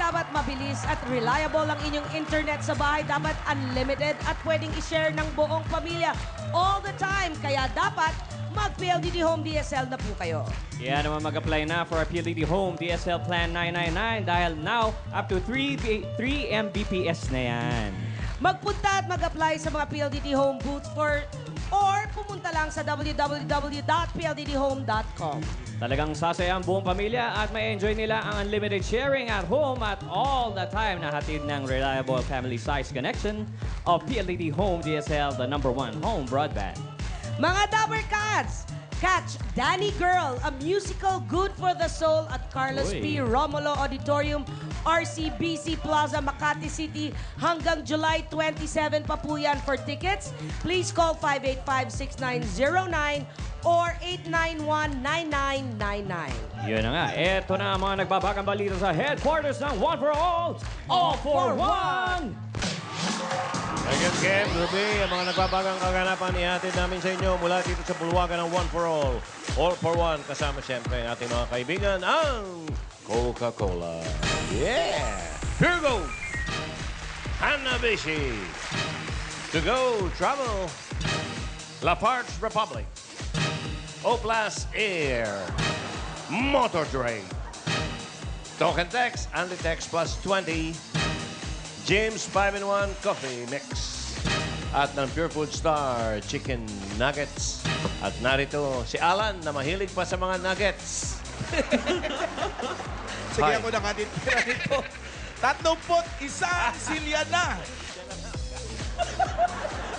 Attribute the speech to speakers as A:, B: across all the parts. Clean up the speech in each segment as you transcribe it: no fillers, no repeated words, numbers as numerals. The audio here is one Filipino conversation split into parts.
A: dapat mabilis at reliable ang inyong internet sa bahay. Dapat unlimited at pwedeng i-share ng buong pamilya all the time. Kaya dapat mag-PLDT Home DSL na po kayo.
B: Kaya naman mag-apply na for a PLDT Home DSL Plan 999 dahil now up to 3 Mbps na yan.
A: Magpunta at mag-apply sa mga PLDT Home booths or pumunta lang sa www.pldthome.com.
B: Talagang sasaya ang buong pamilya at may enjoy nila ang unlimited sharing at home at all the time na hatid ng reliable family-size connection of PLDT Home DSL, the #1 home broadband.
A: Mga Dabber Cats! Catch Danny Girl, a musical good for the soul at Carlos P. Romulo Auditorium, RCBC Plaza, Makati City hanggang July 27 pa po yan. For tickets, please call 585-6909 or 891-9999.
B: Yun na nga, eto na ang mga nagbabagang balita sa headquarters ng One for All, All for One!
C: Again, Kev, Ruby, ang mga nagbabagang kaganapan ihatid namin sa inyo mula dito sa bulwagan ng One for All for One. Kasama siyempre ang ating mga kaibigan, ang Coca-Cola. Yeah! Pure Gold! Hanabishi! To Go Travel! Lafarge Republic! Oplas Air! Motor Trade! Token Text, Andy Text plus 20. James 5-in-1 Coffee Mix. At ng Pure Food Star Chicken Nuggets. At narito si Alan na mahilig pa sa mga nuggets.
D: Sige
C: Hi.
D: ako nakatitira nito. 31 silya na.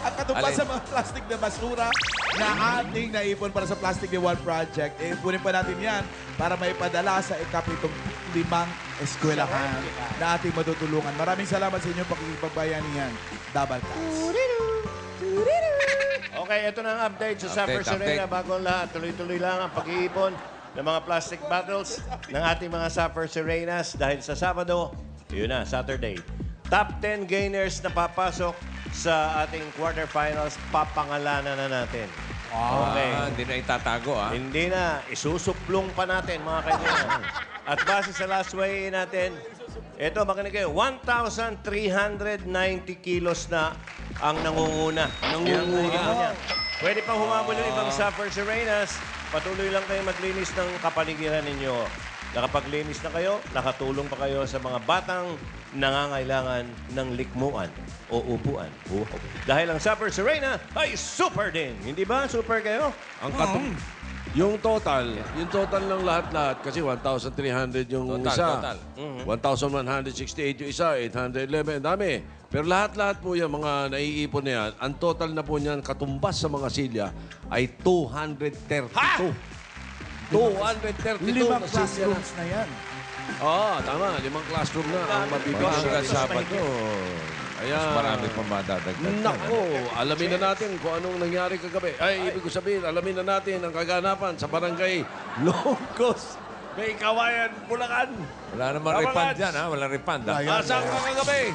D: At katumbas sa mga plastic na basura na ating naipon para sa Plastic Day One Project, ipunin pa natin yan para maipadala sa ika-75 eskwelahan na ating matutulungan. Maraming salamat sa inyong pakikipagbayanihan. Double Cats.
C: Okay, ito na ang update sa Sapper Serena. Bago ang lahat, tuloy-tuloy lang ang pag-iipon ng mga plastic bottles ng ating mga Sapper Serenas dahil sa Sabado, yun na, Saturday. Top 10 gainers na papasok sa ating quarterfinals, papangalanan na natin. Okay.
E: Hindi na itatago, ah.
C: Hindi na. Isusuplong pa natin, mga kaibigan. At base sa last weigh natin, ito, makinig kayo, 1,390 kilos na ang nangunguna. Nangunguna. Pwede pang humabol yung ibang Sapper Serenas. Patuloy lang kayo maglinis ng kapaligiran ninyo. Nakapaglinis na kayo, nakatulong pa kayo sa mga batang nangangailangan ng likmuan o upuan. Dahil ang Sapper Serena ay super din. Hindi ba? Super kayo?
E: Yung total ng lahat-lahat, kasi 1,300 yung isa. 1,168 yung isa, 811, dami. Pero lahat-lahat po yung mga naiipon na yan, ang total na po niyan katumbas sa mga silya ay 232. 232
D: Limang
E: na silya na.
D: classrooms na yan.
E: Oo, tama. 5 classroom na ang mabibigyan.
F: Hanggang Sabado,
E: Ayan.
F: mas marami pa madadagdag.
E: Nako, alamin na natin kung anong nangyari kagabi. Ay, ibig ko sabihin, alamin na natin ang kaganapan sa barangay Longcos, May Kawayan, Bulacan.
F: Wala namang
E: Tama,
F: refund
E: Mads.
F: dyan, ha? Walang refund, ha?
E: Asang ka kagabi?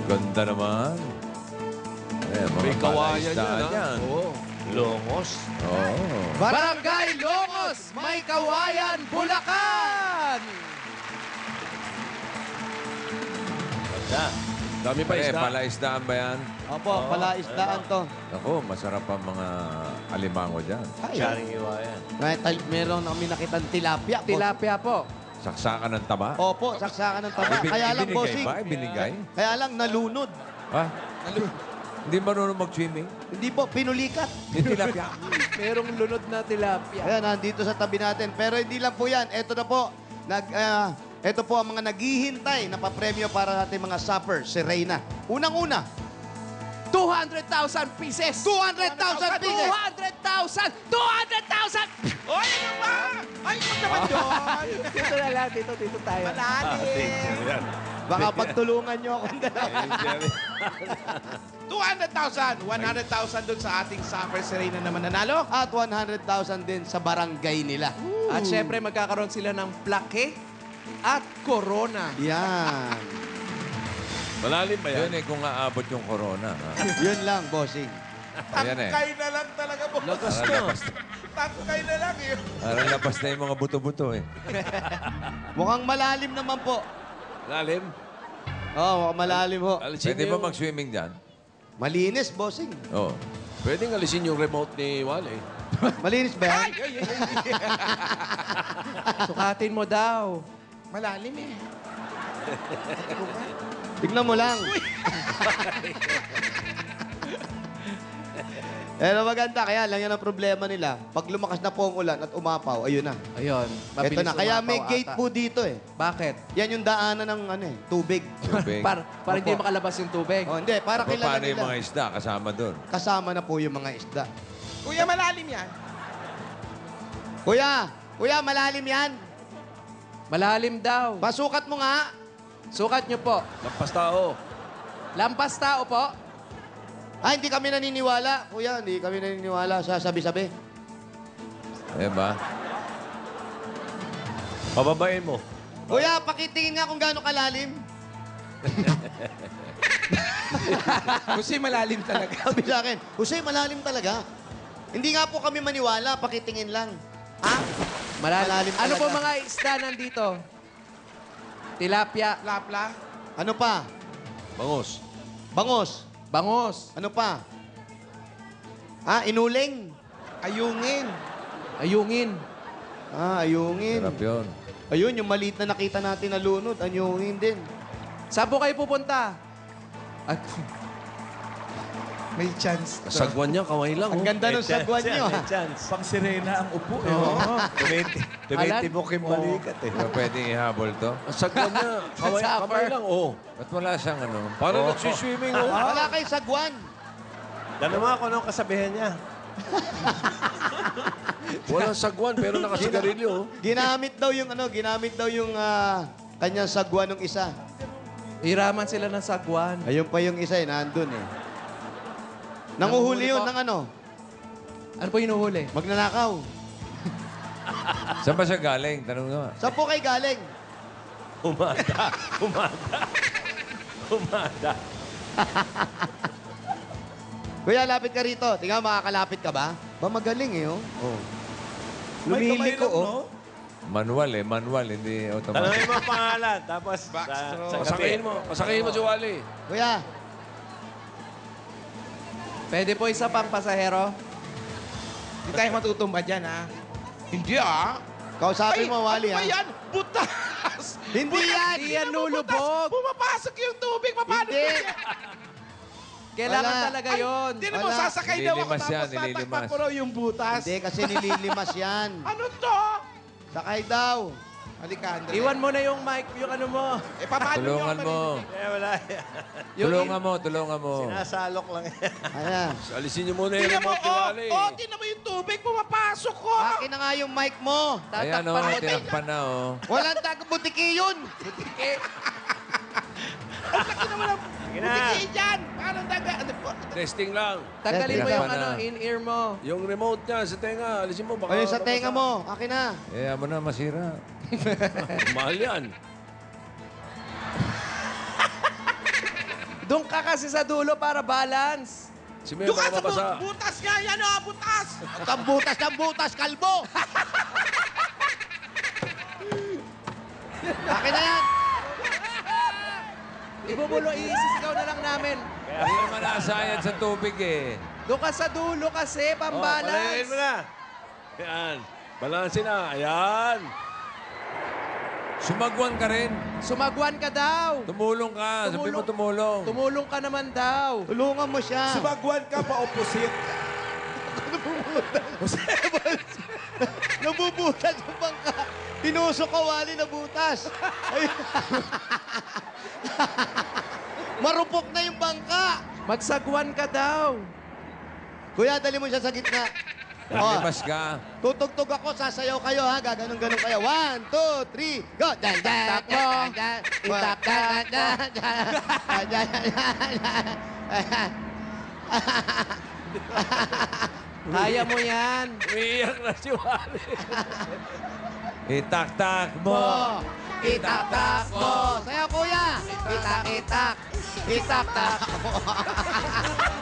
F: Ganda naman. Eh, mga
E: May kawayan
F: palaisdaan
E: yan, ha?
F: yan.
E: Oo.
C: Longos.
F: Oo.
D: Barangay Longos, May Kawayan, Bulacan!
C: Ganda.
E: Dami pa
F: Eh,
E: isda.
F: palaisdaan ba yan?
G: Opo, palaisdaan to.
F: Ako, masarap ang mga alimango dyan.
C: Sharing iwa yan.
G: Meron kami nakitang tilapia.
D: Tilapia po.
F: Saksakan ng taba.
G: Opo, saksakan ng taba. Kaya lang,
F: Ibinigay
G: bossing.
F: ba? Ibinigay?
G: Kaya lang, nalunod.
F: Ha? Hindi marunong mag-swimming?
G: Hindi po, pinulikat.
F: Yung tilapia.
D: Merong lunod na tilapia.
G: Ayan, nandito sa tabi natin. Pero hindi lang po yan. Ito na po. Ito po ang mga naghihintay na papremyo para sa ating mga supper, si Reyna. Unang-una,
D: 200,000 pieces!
G: 200,000 pieces!
D: 200,000! 200,000! Oy, ano ba? Ay, huwag naman doon! Dito na lang, dito tayo. Malalim!
G: baka pagtulungan nyo akong dalawa.
D: 200,000! 100,000 doon sa ating supper, si Reyna naman nanalo.
G: At 100,000 din sa barangay nila.
D: At syempre, magkakaroon sila ng plaque at corona.
G: Yan.
E: Malalim ba yan?
F: Yun eh, kung aabot yung corona. Ha?
G: Yun lang, bossing.
F: Ayan eh.
D: Tangkay na lang talaga po.
C: Lakas
F: Parang
C: na.
F: lapas,
D: Tangkay na lang eh.
F: parang lapas na yung mga buto-buto eh.
G: Mukhang malalim naman po.
E: Lalim.
G: Oo, mukhang malalim ho.
E: Alisin
F: Pwede
E: niyo
F: ba
E: yung-
F: mag-swimming dyan?
G: Malinis, bossing.
F: Oo.
E: Pwedeng alisin yung remote ni Wally.
G: Malinis ba yan?
H: Sukatin mo daw.
D: Malalim eh.
G: Tignan mo lang. Pero maganda, kaya lang yan ang problema nila. Pag lumakas na po ang ulan at umapaw, ayun na.
H: Ayun.
G: Ito na. Kaya may
H: umapaw
G: gate
H: ata.
G: po dito eh.
H: Bakit?
G: Yan yung daanan ng tubig.
F: Tubig.
H: Para hindi makalabas yung tubig.
G: Oh, hindi, para kilala
F: Paano yung mga
G: nila.
F: isda kasama doon?
G: Kasama na po yung mga isda.
D: Kuya, malalim yan.
G: Kuya, malalim yan.
H: Malalim daw.
G: Pasukat mo nga.
H: Sukat nyo po.
E: Lampas tao.
H: Lampas tao po.
G: Hindi kami naniniwala. Kuya, hindi kami naniniwala sa sabi-sabi.
F: Eh ba?
C: Pababain mo.
G: Kuya, pakitingin nga kung gaano kalalim.
D: Kasi malalim talaga.
G: Sabi sa akin, Jose, malalim talaga. Hindi nga po kami maniwala, pakitingin lang. Ha? Malalim
H: Ano
G: talaga.
H: po mga isda nandito? Tilapia.
D: Lapla.
G: Ano pa?
E: Bangos.
G: Bangos.
H: Bangos.
G: Ano pa? Inuling.
D: Ayungin.
H: Ayungin.
G: Ayungin.
F: Sarap yun.
G: Ayun, yung maliit na nakita natin na lunod, ayungin din.
H: Saan po kayo pupunta? At,
D: May chance to.
E: Kasagwan niya, kamay lang.
G: Ang ganda ng sagwan nyo, ha?
C: Chance.
D: Pang sirena ang upo eh.
C: Tumitibok yung balikat eh.
F: Di ba pwedeng ihabol to?
E: Kasagwan niya, kamay lang. Oh.
F: Ba't wala siyang ano?
E: Parang nagsiswimming. Oh.
G: Wala kay sagwan.
C: Tanong mo ako anong kasabihan niya.
E: Walang sagwan, pero nakasigarilyo. Oh.
G: Ginamit daw yung kanyang sagwan ng isa.
H: hiraman sila ng sagwan.
G: Ayun pa yung isa nandun eh. Nanguhuli yun ng ano?
H: Ano po hinuhuli?
G: Magnanakaw.
F: Saan ba siya galing? Tanong nga.
G: Saan po kayo galing?
C: Humada.
G: Kuya, lapit ka rito. Tingnan, makakalapit ka ba? Ba, magaling eh, oh.
D: May kamay
G: Lumiliko,
D: lang,
G: oh.
D: no?
F: Manual eh. Manual, hindi automatic.
C: Tanongin mo ang pangalan, tapos sa
E: Pasakayin mo si Wally.
G: Kuya,
H: Pwede po isa pang pasahero?
D: Hindi tayo matutumba dyan, ha? Hindi, ah.
G: kausapin mo, Wally,
D: ano ba
G: ha?
D: yan? Butas!
G: Hindi yan!
H: Hindi yan lulubog.
D: Pumapasok yung tubig. Paano
G: Hindi.
D: yan?
H: Kailangan
G: Wala.
H: talaga yon.
D: Hindi naman
G: Wala.
D: sasakay daw ako
F: Nililimas yan,
D: tapos tatakpan
F: nililimas.
D: ko raw yung butas.
G: Hindi, kasi nililimas yan.
D: Ano to?
G: Sakay daw.
D: Halika, Andre.
H: Iwan mo na yung mic, yung ano mo.
D: Eh, paano
F: Tulungan
D: nyo
F: mo.
C: Wala.
F: Tulungan mo.
C: Sinasalok lang yan.
G: Ayan.
E: Alisin niyo muna yung
D: Tingnan mo,
E: remote ni Wally.
D: tingnan mo yung tubig, pumapasok ko.
G: Akin na nga yung mic mo.
F: Ayan o,
H: Tatakpan mo.
F: tinakpan na o.
G: Walang taga-butiki yun.
C: Sige na.
D: Butiki dyan. Paano taga? Ano po?
E: Testing lang.
H: Tanggalin mo yung
F: Tinakpan
H: ano,
F: na.
H: in-ear mo.
E: Yung remote niya sa tenga, alisin mo. Baka
G: O yung sa tenga mo. Akin na.
F: Eh, mo na masira.
E: Mahal yan.
H: Doon ka kasi sa dulo para balance.
E: Si Mel,
D: Doon ka
E: baka
D: sa
E: mabasa.
D: butas nga yan, oh, butas.
G: Ang butas, kalbo. Akin na yan.
H: Ibubulo, isisigaw na lang namin.
F: Hindi naman nasayad sa tubig eh.
H: Doon ka sa dulo kasi,
C: Palayain
H: pambalance.
C: mo na.
E: Ayan. Balansin na. Ayan.
F: Sumagwan ka rin.
H: Sumagwan ka daw.
F: Tumulong ka. Sabi mo tumulong.
H: Tumulong ka naman daw.
G: Tulungan mo siya.
D: Sumagwan ka pa opposite.
G: Nabubutas yung bangka. Tinusok ka, Wally, nabutas. Ay. Marupok na yung bangka.
H: Magsagwan ka daw.
G: Kuya, dali mo siya sa gitna.
F: Nalimas ka.
G: Tutugtog ako, sasayaw kayo ha. Gaganon-ganon kayo. 1, 2, 3, go! Dan, dan,
H: Itak mo.
G: dan, dan, itak, dan, dan, dan, dan, dan.
H: Kaya mo yan.
E: Umiiyak na si Wally.
F: Itak-tak mo.
G: Mo, itak-tak mo. Sayaw, kuya. Itak-itak. Itak-tak mo.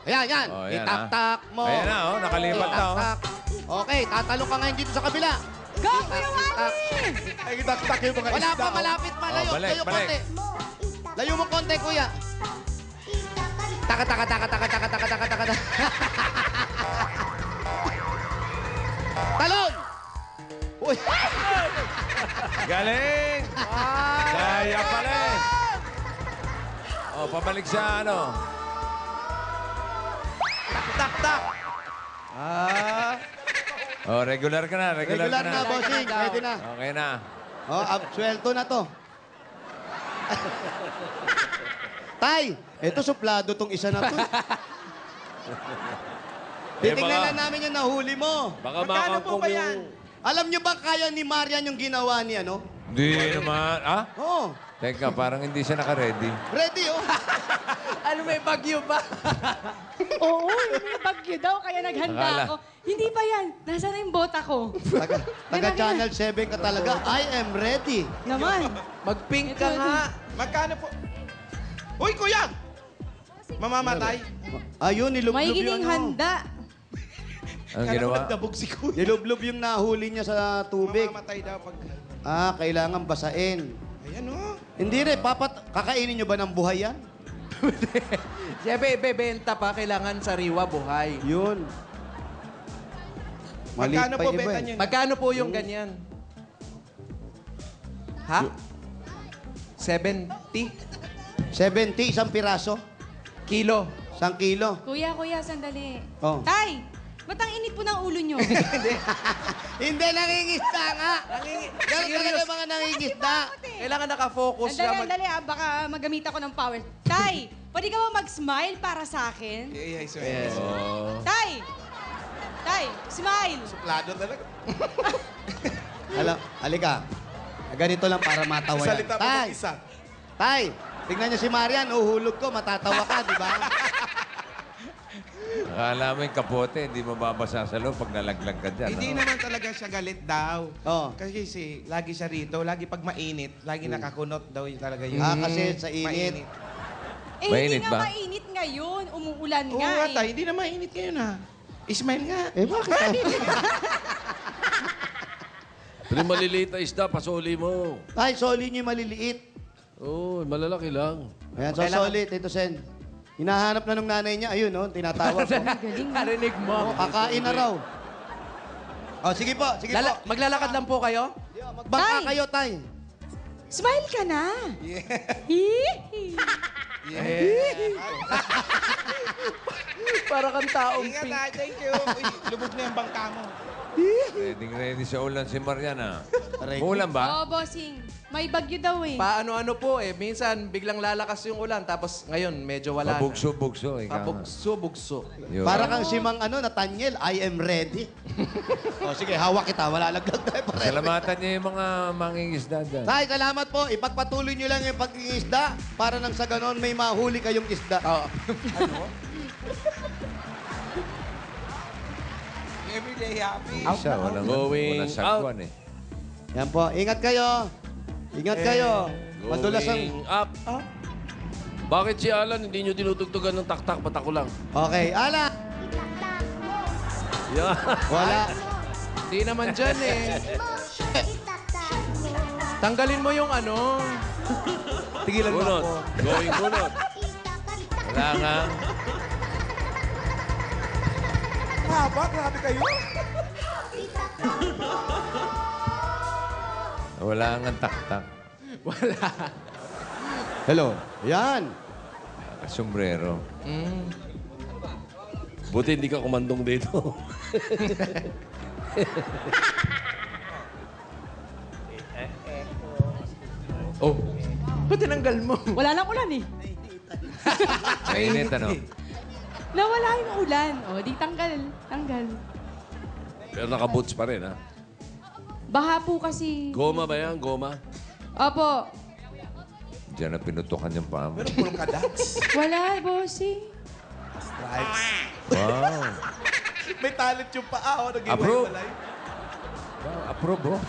G: Ayan, yan.
F: Oh, yan,
G: Itak-tak mo.
F: Ayan na, oh. Nakalipat na, oh.
G: Itak-tak. Okay, tatalong ka ngayon dito sa kabila.
A: Go, Kuya Wally!
D: Ay, itak-tak yung mga
G: Wala
D: isda.
G: pa, malapit pa. Layo,
F: Oh, balik,
G: layo
F: balik.
G: konti. Layo mo konti, kuya. Taka, taka, taka, taka, taka, taka, taka, taka, taka. Talon! Uy!
F: Galing! Kaya pala eh. Oh, pabalik sa ano.
H: Tak-tak.
F: Oh, regular ka na, regular
G: Regular
F: ka
G: na, bossing. Pwede na.
F: Okay na.
G: Oh, absuelto na to. Tay, ito suplado tong isa na to. Titingnan na namin yung nahuli mo.
E: Baka makangkong yung...
G: Alam nyo ba kaya ni Marian yung ginawa ni ano?
F: Hindi naman. Ah?
G: Oo.
F: Teka, parang hindi siya naka-ready.
G: Ready, oh.
H: Ano, may bagyo ba?
A: Oo, may bagyo daw, kaya naghanda
F: Akala.
A: ako. Hindi pa yan. Nasaan na yung bota ko?
G: Taga Channel 7 ka talaga. I am ready.
A: Naman.
H: Mag-pink ka
A: Ito,
H: nga.
I: Magkano po? Uy, kuya! Mamamatay.
G: Ayun, nilublob
A: May
G: yung
A: gining
G: ano.
A: handa.
F: Ang ginawa?
I: Nagdabog si kuya.
G: Nilublob yung nahuli niya sa tubig.
I: Mamamatay daw pag...
G: Ah, kailangan basain.
I: Ayan o.
G: Hindi rin, kakainin nyo ba ng buhay yan?
H: Siyempre, bebenta pa. Kailangan sariwa, buhay.
G: Yun. Maliit
I: Magkano
G: pa
I: po
G: iba
I: benta
G: eh.
I: niyo?
H: Magkano po yung ganyan? Ha? 70
G: 70, isang piraso.
H: kilo.
G: 1 kilo.
A: Kuya, sandali.
G: Oh.
A: Tay, ba't ang init po ng ulo nyo?
G: Hindi, nangingisda nga. Ganun talaga yung mga nangingisda.
H: Kailangan nakafocus siya.
A: Andali, baka magamit ako ng power. Tay, pwede ka ba mag-smile para sa akin?
I: Ay, swear.
A: Tay, smile.
I: Suplado talaga.
G: Alam, halika. Ganito lang para matawa yan.
I: Salita mo
G: Tay,
I: isa.
G: Tay, tignan niyo si Marian, uhulog ko, matatawa ka, di ba?
F: Akala mo yung kapote, hindi mababasa sa loob pag nalaglag ka dyan.
I: Hindi
F: no?
I: naman talaga siya galit daw.
G: Oo.
I: Kasi lagi siya rito, lagi pag mainit, lagi nakakunot daw yung talaga yun.
G: Ah, kasi sa init.
A: Eh,
F: Mainit
A: hindi nga
F: ba?
A: mainit ngayon. Umuulan
I: Oo
A: nga
I: nga,
A: eh.
I: tay, hindi na mainit ngayon ha. Ismail nga.
G: Eh, bakit?
E: Pero maliliit na isda, pasoli mo.
G: Tay, soli niyo yung maliliit.
E: Oo, malalaki lang.
G: Ayan, so solid, Tito Sen. Hinahanap na nung nanay niya, ayun, oh, tinatawag ko.
H: Narinig mo.
G: Kakain na raw. Oh, sige po, sige po.
H: Maglalakad lang po kayo?
G: Magbangka
A: Tay.
G: kayo, Tay.
A: Smile ka na. Hihi.
H: Para kang taong
I: Ingat
H: pink.
I: ha, thank you. Uy, lubog na yung bangka mo.
F: Ready sa ulan si Mariana.
G: Aray.
F: Ulan ba?
A: Oo, bossing. May bagyo daw eh.
H: Paano-ano po eh. Minsan, biglang lalakas yung ulan. Tapos ngayon, medyo wala na.
F: Pabugso-bugso.
H: Pabugso-bugso.
F: Yun.
G: Para kang si Mang Nathaniel, I am ready. Oh, sige, hawak kita. Wala laglag tayo pareho.
F: Salamatan niya yung mga mangingisda dyan.
G: Tay, salamat po. Ipagpatuloy nyo lang yung pag-iisda para nang sa ganon may mahuli kayong isda.
H: Oo.
I: Everyday happy.
F: Siya, walang,
E: Going
F: walang sagwan eh.
G: Yan po. Ingat kayo. Ingat kayo. Madulas ang...
E: Going up. Bakit si Alan hindi nyo tinutugtugan ng taktak? Ba't ako lang?
G: Okay, Ala.
E: Yeah.
G: Wala.
H: Hindi naman dyan eh. Tanggalin mo yung ano. Tigilan mo
E: Bunot.
H: ako.
E: Going bunot.
F: Wala nga.
I: Haba, grabe kayo.
F: Wala nga taktak.
G: Hello. Yan.
F: Sombrero.
E: Buti hindi ka kumandong dito.
H: Oh. Ba't tinanggal mo?
A: Wala lang ulan eh.
F: Mainit ano?
A: Nawala yung ulan. O, di tanggal. Tanggal.
E: Pero naka-boots pa rin, ha?
A: Baha po kasi.
E: Goma ba yan? Goma?
A: Opo.
F: Diyan na pinutukan yung paa mo.
I: Pero pulong ka dance.
A: Wala, bossing.
F: Wow.
I: May talent yung paa. Oh,
F: Approve.
I: nag-iwalay.
F: Wow, approve, oh.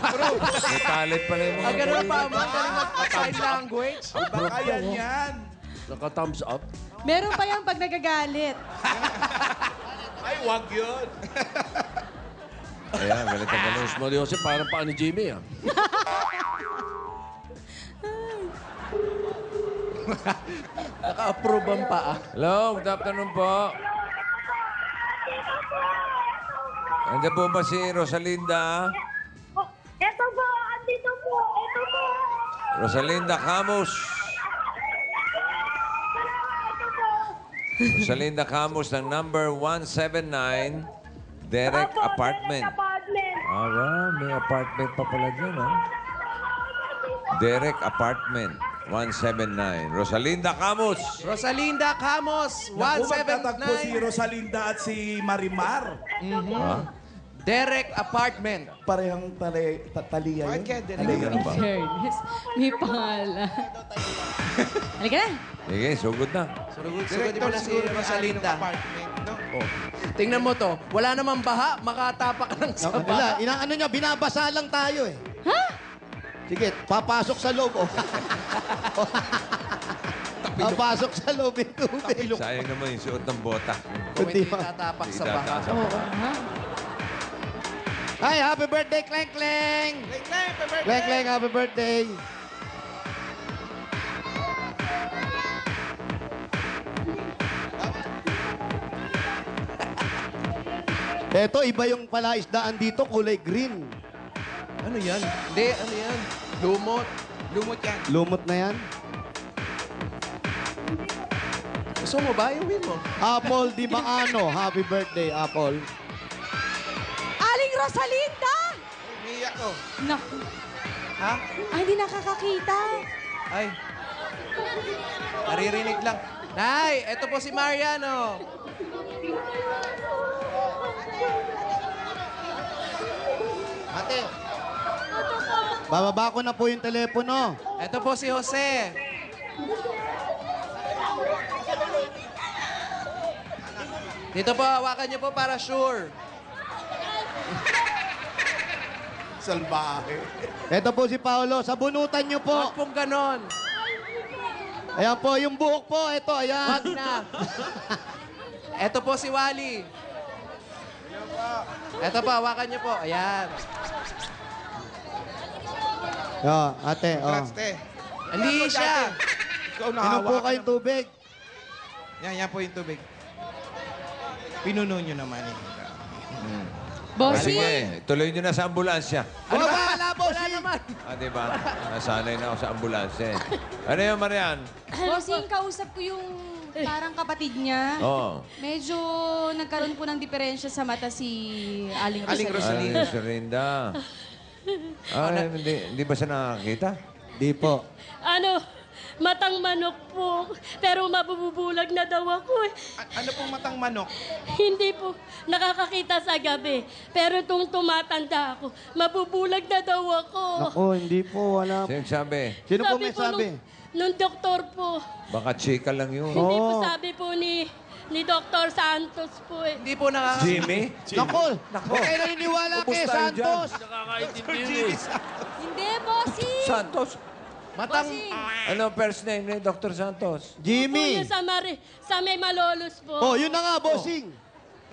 F: May talent pala yung mga...
H: Ang ganun pa mo. Galing mag-sign language.
I: Baka yan yan.
E: Naka-thumbs up?
A: Meron pa yan pag nagagalit.
D: Ay, wag yun.
E: Ayan, galit ang galos mo, Jose. Parang paa ni Jimmy, ah.
H: Naka-approve ang paa.
F: Hello, good afternoon po. Andiyan po ba si Rosalinda?
J: Ito po, andito po, ito po.
F: Rosalinda Camus. Rosalinda Camus ng number 179, Derek
J: Opo,
F: Apartment.
J: Derek Apartment.
F: May apartment pa pala dyan, ha? Derek Apartment, 179. Rosalinda Camus.
H: Rosalinda Camos,
D: Naku, magtatagpo si
H: 179.
D: Rosalinda at si Marimar.
H: Derek Apartment.
D: Parehang taliya yun.
H: Bakit kaya Derek?
D: Taliya.
F: Ano ba?
A: Fairness. May pangalan. Halika na.
F: Sige, sugod na.
H: Sugod mo na si Rosalinda. Oh. Tingnan mo to. Wala namang baha, makatapak ka ng
G: No,
H: saba.
G: wala. Inaano niya, binabasa lang tayo eh.
A: Ha?
G: Sige, papasok sa loob. Oh. Papasok sa loob yung tubig.
F: Sayang naman yung suot ng bota.
H: Kung hindi
G: Hindi ba?
H: tatapak
F: Hindi
H: sa baha.
F: tataas sa
A: Oo,
F: baha.
A: ha?
G: Hi, happy birthday, Kleng Kleng! Kleng Kleng, happy birthday! Eto, iba yung palaisdaan dito, kulay green.
H: Ano yan? Hindi, ano yan? Lumot.
I: Lumot yan.
G: Lumot na yan.
H: Gusto mo ba? Iuwi mo.
G: Apple Di Maano, happy birthday, Apple.
A: Aling Rosalinda!
I: Umiiyak ko.
A: Naku.
H: Ha?
A: Ay, hindi nakakakita.
H: Ay. Naririnig lang. Nay, eto po si Mariano.
G: Ate, bababa ko na po yung telepono.
H: Eto po si Jose. Dito po, hawakan niyo po para sure.
D: Salbahe.
G: Ito po si Paolo, sabunutan niyo po.
H: Huwag pong ganon.
G: Ayan po, yung buhok po, ito, ayan.
H: Huwag na. Eto po si Wally. Eto po, hawakan niyo po. Ayan.
G: Ate,
I: Congrats, te.
H: Hindi siya.
I: Ikaw
G: Inom po
I: nahawakan.
G: kayong tubig.
I: Yan po yung tubig. Pinuno nyo naman eh.
A: Bossy!
F: Sige, tuloy nyo na sa ambulansya.
G: Ano ba? Wala po,
H: Wala naman.
F: Ah, di ba? Nasanay na ako sa ambulansya. Ano yun, Marian?
K: Bossing, kausap ko yung parang kapatid niya.
F: Oo.
K: Medyo nagkaroon po ng diferensya sa mata si Aling
I: Aling
K: Rosalinda.
I: Rosalinda.
F: Rosalinda. Hindi ba siya nakakita?
G: Di po.
J: Ano, matang manok po. Pero mabubulag na daw ako eh.
I: Ano pong matang manok?
J: Hindi po nakakakita sa gabi. Pero itong tumatanda ako, mabubulag na daw ako.
G: Ako, hindi po, wala po.
F: Sino sabi?
G: Sino po may
J: po
G: sabi?
J: Nung doktor po.
F: Baka chika lang yun.
J: Hindi po
G: Oh.
J: sabi po ni Dr. Santos po eh.
H: Hindi po nakaka...
F: Jimmy?
G: Naku, huwag kayo naniniwala kay Santos.
K: Hindi, Bossing!
F: Santos?
H: Matang...
F: Ano first name ni Dr. Santos?
J: Po
G: Jimmy.
J: yung sa may malolos po.
G: Oh, yun na nga, bossing.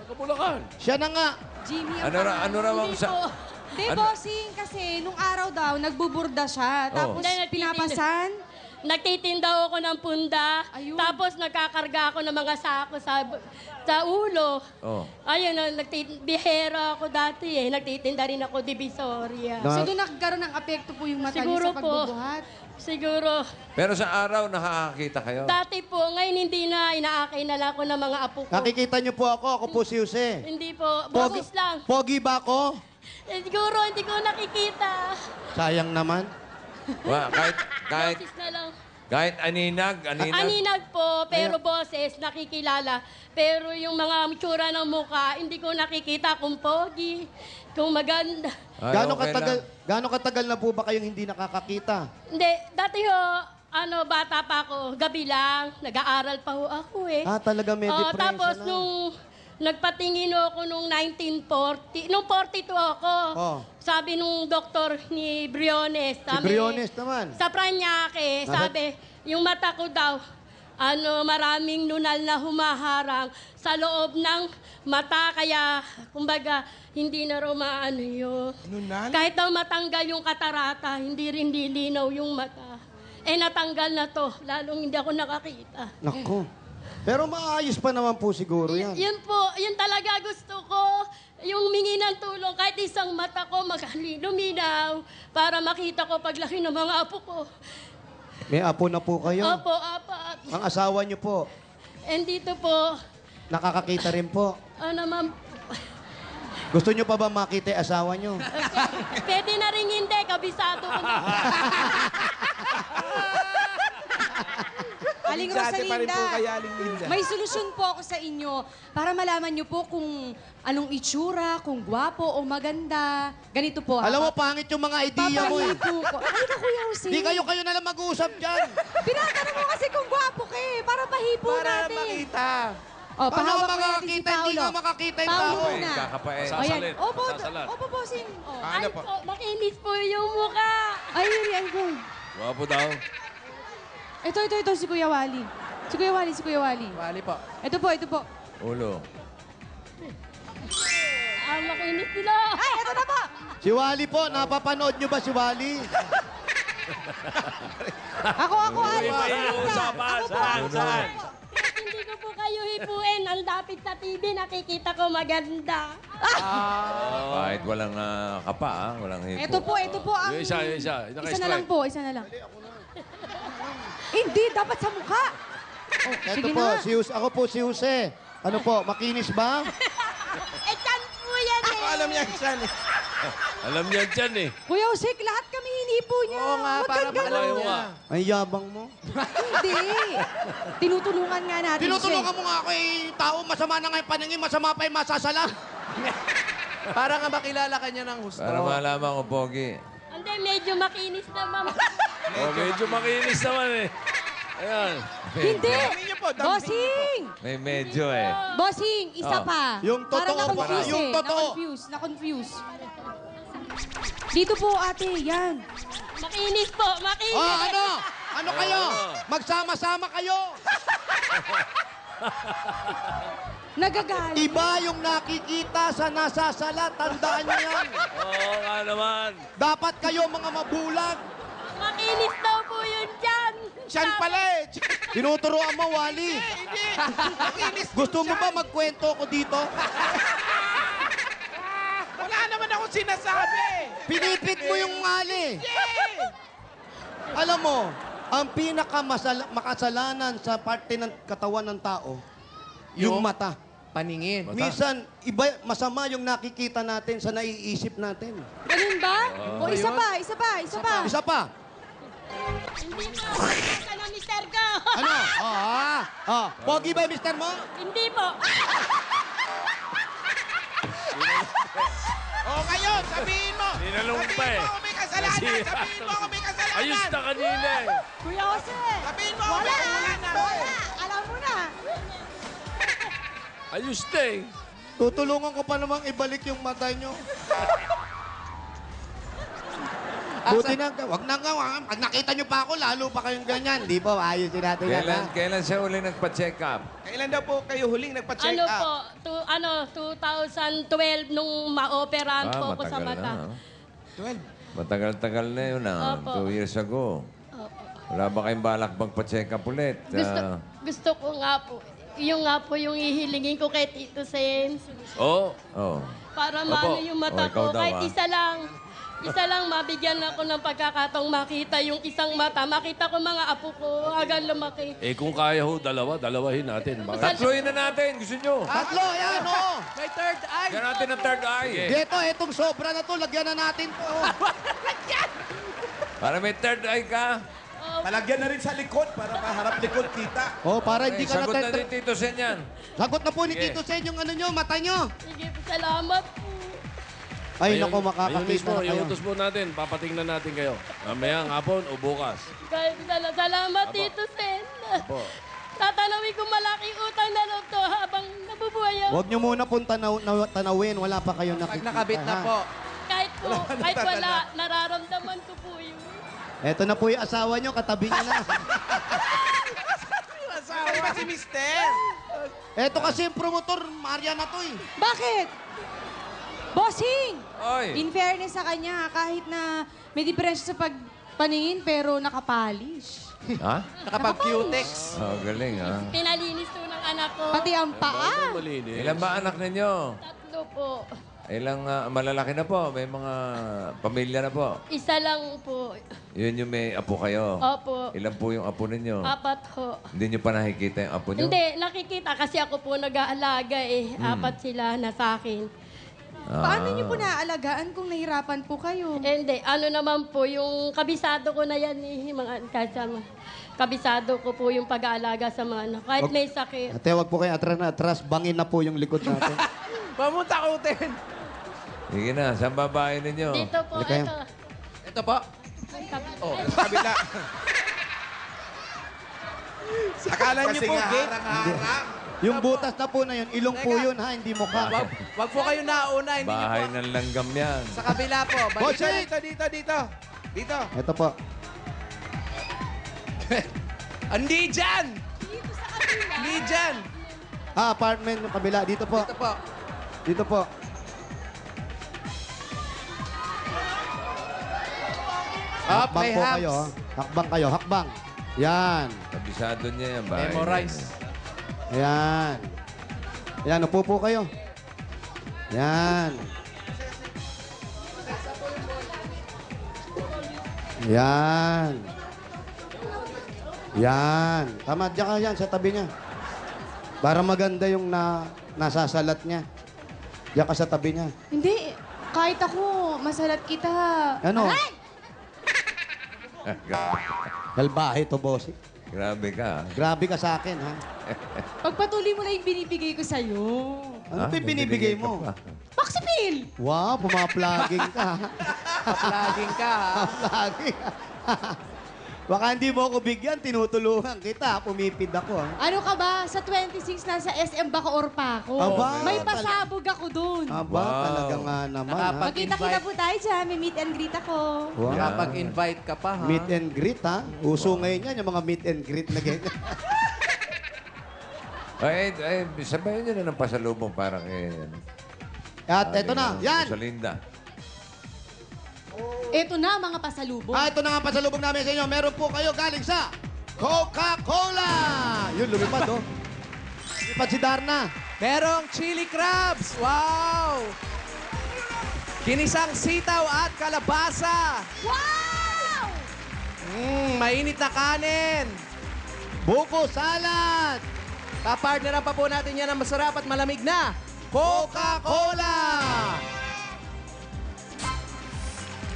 E: Kabulakan.
G: Siya na nga.
K: Jimmy ang
F: Ano raw ang
J: Hindi
F: sa...
J: po.
K: Hindi,
F: Ano?
K: Bossing, kasi nung araw daw, nagbuburda siya. Tapos
J: Hindi, nagtitinda.
K: pinapasan.
J: Nagtitinda ako ng punda.
K: Ayun.
J: Tapos nagkakarga ako ng mga sako sa ulo.
F: Oh.
J: Ayun, bihera ako dati eh. Nagtitinda rin ako Divisoria.
K: So doon nagkaroon ng apekto po yung mata
J: Siguro
K: niya sa
J: po.
K: pagbubuhat.
J: Siguro.
F: Pero sa araw, nakakakita kayo?
J: Dati po, ngayon hindi na. Inaakay na lang ako ng mga apo ko.
G: Nakikita niyo po ako po si Jose.
J: Hindi po. Boses lang.
G: Pogi ba ako?
J: Siguro hindi ko nakikita.
G: Sayang naman.
F: Kahit
J: Boses na lang.
F: aninag.
J: Aninag po, pero boses, nakikilala. Pero yung mga tsura ng mukha, hindi ko nakikita kung pogi, kung maganda.
F: Ay, okay lang.
G: Gaano katagal na po ba kayong hindi nakakakita?
J: Hindi, dati ho, bata pa ako, gabi lang, nag-aaral pa ho ako eh.
G: Talaga may
J: Oo,
G: diferensya
J: tapos
G: na.
J: nung nagpatingin ako nung 1940, nung 42 ako,
G: Oh.
J: sabi nung doktor ni Briones,
G: Si Briones naman.
J: sa Paranaque, sabi, yung mata ko daw, maraming nunal na humaharang sa loob ng mata. Kaya, kumbaga, hindi na raw maano yun.
I: Nunal?
J: Kahit daw matanggal yung katarata, hindi rin lilinaw yung mata. Natanggal na to. Lalong hindi ako nakakita.
G: Nako. Pero maayos pa naman po siguro yan.
J: Yun po, yun talaga gusto ko. Yung mingi ng tulong, kahit isang mata ko luminaw para makita ko paglaki ng mga apo ko.
G: May apo na po kayo.
J: Opo, apat.
G: Ang asawa niyo po,
J: And dito po,
G: nakakakita rin po.
J: ma'am,
G: Gusto niyo pa ba makita yung asawa niyo?
J: pwede na rin hindi, kabisado ko na.
K: Aling
I: Dati pa rin po
K: Rosalinda,
I: kaya, Aling Linda.
K: may solusyon po ako sa inyo para malaman niyo po kung anong itsura, kung gwapo o maganda. Ganito po.
G: Alam mo, pangit yung mga idea mo eh.
K: Papahipo ko. Halika, Kuya Jose.
G: Di kayo na lang mag-uusap dyan.
K: Binatanong mo kasi kung gwapo ka eh, para pahipo
I: Para
K: natin.
I: makita.
K: Oh,
G: Paano
K: pahawak
G: ka
K: mo natin si
G: makakita? Hindi
K: Paolo.
G: nga makakita yung
K: Paolo
G: tao.
K: muna.
F: Kakapain.
K: O yan.
E: Sasalit.
K: Opo,
E: Sasalat.
K: opo, bossing. Oh.
J: Ay
I: Ano po?
J: po, makinis po yung mukha.
K: Ay, yan po.
E: Wapo daw.
K: Ito, si Kuya Wally. Si Kuya Wally.
H: Wali po.
K: Ito po.
F: Ulo.
J: Makinis sila.
K: Ay, ito na po.
G: Si Wally po, napapanood niyo ba si Wally?
K: Ako, Ali.
C: May usapan. Saan?
J: Kahit hindi ko po kayo hipuin, ang lapit sa TV, nakikita ko maganda.
F: Kahit walang kapa, walang hipo.
K: Ito po ang...
E: Yung isa.
K: Isa na lang po, isa na lang. Hindi, dapat sa mukha. Oh,
G: Ito
K: sige
G: po,
K: na.
G: ako po si Jose. Ano po, makinis ba?
J: Chan po yan eh.
I: Alam niya siya eh.
E: Alam niya dyan eh.
K: Kuya Jose, lahat kami hinipo niya.
H: Oo nga,
K: Huwag
H: para
K: kang ganun.
H: makalayo nga.
G: Ang yabang mo.
K: Hindi. Tinutulungan nga natin
G: Tinutulungan mo nga ako eh, tao, masama na nga yung paningin, masama pa yung masasala.
H: Para nga makilala ka niya ng gusto.
F: Para malaman ko, Pogi.
J: Hindi, medyo makinis na, ma'am.
E: Oh, medyo makinis naman eh. Ayan.
K: Hindi.
I: Dami niyo po, dami
K: Bossing!
F: May medyo eh.
K: Bossing, isa pa.
G: Yung
K: Parang
G: totoo,
K: na-confuse
G: yung
K: eh.
G: totoo.
K: Na-confuse. Dito po, ate, yan.
J: Makinis po, makinis.
G: Oh, ano? Ano kayo? Magsama-sama kayo.
K: Nagagalit.
G: Iba yung nakikita sa nasasala, tandaan niyo yan.
E: Oo nga naman.
G: Dapat kayo mga mabulag.
J: Makinis daw po yun dyan.
I: Siyan pala eh.
G: Tinuturoan mo, Wally.
I: Makinis
G: Gusto mo ba magkwento ko dito?
I: Wala naman akong sinasabi.
G: Pinipit mo yung Wally. Alam mo, ang pinakamakasalanan sa parte ng katawan ng tao, yung mata.
H: Paningin.
G: Minsan, iba, masama yung nakikita natin sa naiisip natin.
K: Ganun ba? O, isa pa.
G: Isa pa.
J: Hindi po. Basta na mister ko.
G: Ano? Pogi ba yung mister mo?
J: Hindi po.
I: O ngayon, sabihin mo.
E: Ninalong pa eh.
I: Sabihin mo kung may kasalanan.
E: Nasira.
I: Sabihin mo kung may kasalanan.
E: Ayos na kanina eh.
K: Kuya Jose.
I: Sabihin mo kung may kasalanan.
K: Alam mo na.
E: Ayos na eh.
G: Tutulungan ko pa namang ibalik yung mata nyo. Buti na, wag na nga, pag nakita nyo pa ako, lalo pa kayong ganyan. Di ba, ayusin natin yan, ha?
F: Kailan siya uli nagpa-check up?
I: Kailan daw po kayo huling nagpa-check
J: Ano
I: up?
J: po, 2012 nung ma-operahan po ako sa
F: matagal
J: mata.
F: na.
I: 12.
F: Matagal-tagal na yun
J: Opo.
F: 2 years ago. Wala ba kayong balak magpa-check up ulit?
J: Gusto ko nga po, yung nga po yung ihilingin ko kay Tito Sen.
E: Oo.
F: Oh.
J: Para maano yung mata
F: ikaw
J: ko.
F: daw,
J: Kahit
F: ah.
J: isa lang mabigyan ako ng pagkakataong makita yung isang mata. Makita ko mga apo ko hanggang lumaki.
E: Eh kung kaya ho, dalawahin natin. Bakit?
F: Tatluin na natin. Gusto nyo?
G: Tatlo, yan, oh.
H: May third eye.
F: Lagyan natin ng third eye.
G: Dito, itong sobra na to, lagyan na natin to. oh.
F: Para may third eye ka.
I: Palagyan na rin sa likod para maharap likod kita.
G: Oh, para hindi ka
F: Sagot na
G: na...
F: ni Tito Sen yan.
G: Sagot na po ni
F: Sige.
G: Tito Sen yung ano nyo, mata nyo.
J: Sige po, salamat po.
G: Ay,
E: Ayun-
G: naku,
E: Ayun
G: makakakita
E: mismo,
G: na kayo.
E: iutos po natin. Papatingnan natin kayo. Mamayang hapon o bukas.
J: Kahit salamat, Tito Sen. Tatanawin ko malaking utang na loob to habang nabubuhay ako.
G: Huwag nyo muna pong tanawin, wala pa kayong
H: Pag
G: nakikita.
H: nakabit na
G: ha?
H: po.
J: Kahit wala, nararamdaman ko po yun.
G: Eto na po yung asawa nyo, katabi nyo na.
I: si Mister.
G: Eto kasi yung promotor, Maria na to eh.
K: Bakit? Bossing!
F: Oy.
K: In fairness sa kanya, kahit na may diferensya sa pagpaningin, pero nakapolish.
F: Ha?
H: Nakapag-cutex.
F: Oh, galing, ha?
J: Pinalinis po ng anak ko.
K: Pati ang paa.
E: Malinis.
F: Ilan ba anak ninyo?
J: 3 po.
F: Ilang malalaki na po? May mga pamilya na po?
J: Isa lang po.
F: Yun yung may apo kayo?
J: Opo.
F: Ilan po yung apo ninyo?
J: 4 ho.
F: Hindi nyo pa nakikita yung apo nyo?
J: Hindi, nakikita kasi ako po nag-aalaga eh. 4 sila na sa akin.
K: Paano niyo po naaalagaan kung nahirapan po kayo?
J: Hindi, ano naman po, yung kabisado ko na yan eh, mga kasama. Kabisado ko po yung pag-aalaga sa mga anak. Kahit may sakit.
G: Ate, wag po kayo atras na atras. Bangin na po yung likod natin.
H: Pamunta kutin.
F: Sige na, saan babae ninyo?
J: Dito po,
G: Halika
J: ito.
H: Ito po.
I: Oh, sa kabila. Akala niyo po, gate.
G: Yung butas na po na yun, ilong po yun ha, hindi mukha.
H: Wag po kayo nauna. Hindi niyo
F: Bahay
H: po.
F: ng langgam yan.
H: Sa kabila po.
G: Bossing!
I: Dito.
G: Ito po.
H: Hindi dyan! Hindi dyan!
G: Apartment yung kabila. Dito po.
H: Ito po.
G: Dito po.
H: Up,
G: Hakbang
H: may
G: po
H: hams.
G: kayo. Ha? Hakbang kayo. Hakbang. Yan.
F: Kabisado niya yan, bahay.
H: Memorize.
G: Yan. Yan, upo po kayo. Yan. Yan. Yan. Tama, diyan ka yan sa tabi niya. Para maganda yung nasasalat niya. Diyan ka sa tabi niya.
K: Hindi, kahit ako, masalat kita.
G: Ano?
K: Aray!
G: Kalbahe to, bossy.
F: Grabe ka.
G: Grabe ka sa akin, ha?
K: Pagpatuloy mo lang yung binibigay ko sa'yo.
G: Ano ba yung binibigay
F: ka
G: mo?
F: pa.
K: Maxipil!
G: Wow, pumaplaging ka.
H: Paplaging ka, ha?
G: Pumaplaging. Baka hindi mo ako bigyan, tinutulungan kita. Pumipid ako, ha?
K: Ano ka ba? Sa 26 nasa SM Bacoor pa ako.
G: Aba.
K: May pasabog ako dun.
G: Aba,
F: Wow.
G: talaga nga naman, ha?
K: Magkita-kita po tayo dyan. May meet and greet ako.
G: Wow.
H: Nakapag-invite ka pa, ha?
G: Meet and greet, ha? Uso ngayon yan, yung mga meet and greet na ganyan.
F: Sabayan nyo na ng pasalubong para kay...
G: At eto na, yan!
F: Sa Linda.
K: Ito na, mga pasalubong.
G: Ito na nga pasalubong namin sa inyo. Meron po kayo galing sa Coca-Cola! Yun, lumipad, oh. Lumipad si Darna.
H: Merong chili crabs. Wow! Kinisang sitaw at kalabasa.
K: Wow!
H: Mainit na kanin.
G: Buko salad.
H: Kapartneran pa po natin yan ng masarap at malamig na Coca-Cola!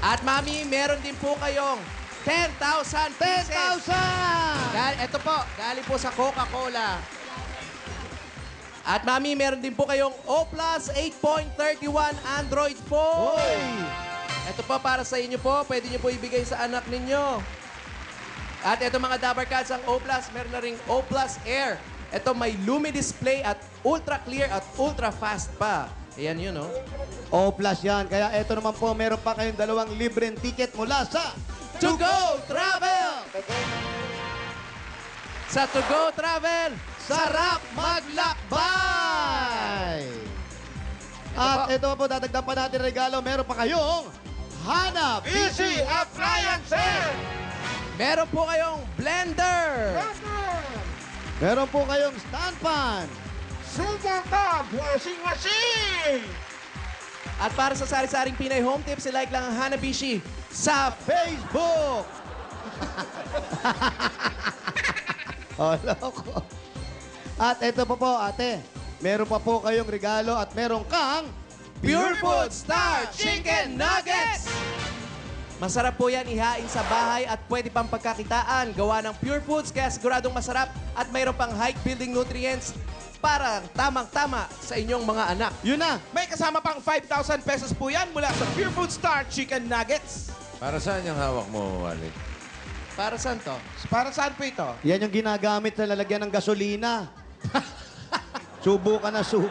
H: At Mami, meron din po kayong 10,000 pieces.
G: 10,000!
H: Ito po, galing po sa Coca-Cola. At Mami, meron din po kayong O Plus 8.31 Android phone.
G: Hoy!
H: Ito po para sa inyo po. Pwede niyo po ibigay sa anak ninyo. At ito mga Dabber Cats, ang O Plus, meron na ring O Plus Air. Ito may Lumi display at ultra clear at ultra fast pa. Ayan yun, no?
G: O plus yan. Kaya eto naman po, meron pa kayong 2 libreng ticket mula sa
H: To Go Travel! Sa To Go Travel,
G: Sarap Maglakbay! At ito po, dadagdag pa natin regalo. Meron pa kayong Hanap Easy Appliances!
H: meron po kayong blender.
G: Meron po kayong stand pan.
H: At para sa sari-saring Pinay Home Tips, like lang ang Hanabishi sa
G: Facebook! Oh, loko. At ito pa po, ate. Meron pa po kayong regalo at meron kang
H: Pure Food Star Chicken Nuggets! Masarap po yan ihain sa bahay at pwede pang pagkakitaan. Gawa ng Pure Foods kaya siguradong masarap at mayroon pang height-building nutrients para tamang-tama sa inyong mga anak.
G: Yun na.
I: May kasama pang 5,000 pesos po yan mula sa Pure Food Star Chicken Nuggets.
F: Para saan yung hawak mo, Walid?
H: Para saan to?
I: Para saan po ito?
G: Yan yung ginagamit sa lalagyan ng gasolina. Subo ka na subo.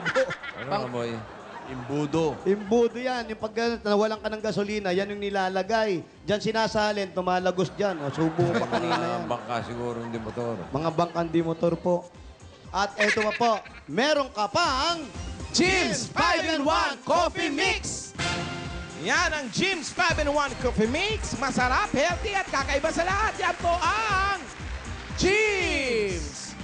F: Ano amoy?
E: Imbudo.
G: Imbudo yan. Yung pag nawalan ka ng gasolina, yan yung nilalagay. Diyan sinasalin, tumalagos dyan. O, subo pa kanina yan.
F: Bangka siguro, hindi motor.
G: Mga bangkandi motor po. At eto pa po, meron ka pang
I: Jim's 5-in-1 Coffee Mix. Yan ang Jim's 5-in-1 Coffee Mix. Masarap, healthy at kakaiba sa lahat. Yan po ang Jim's.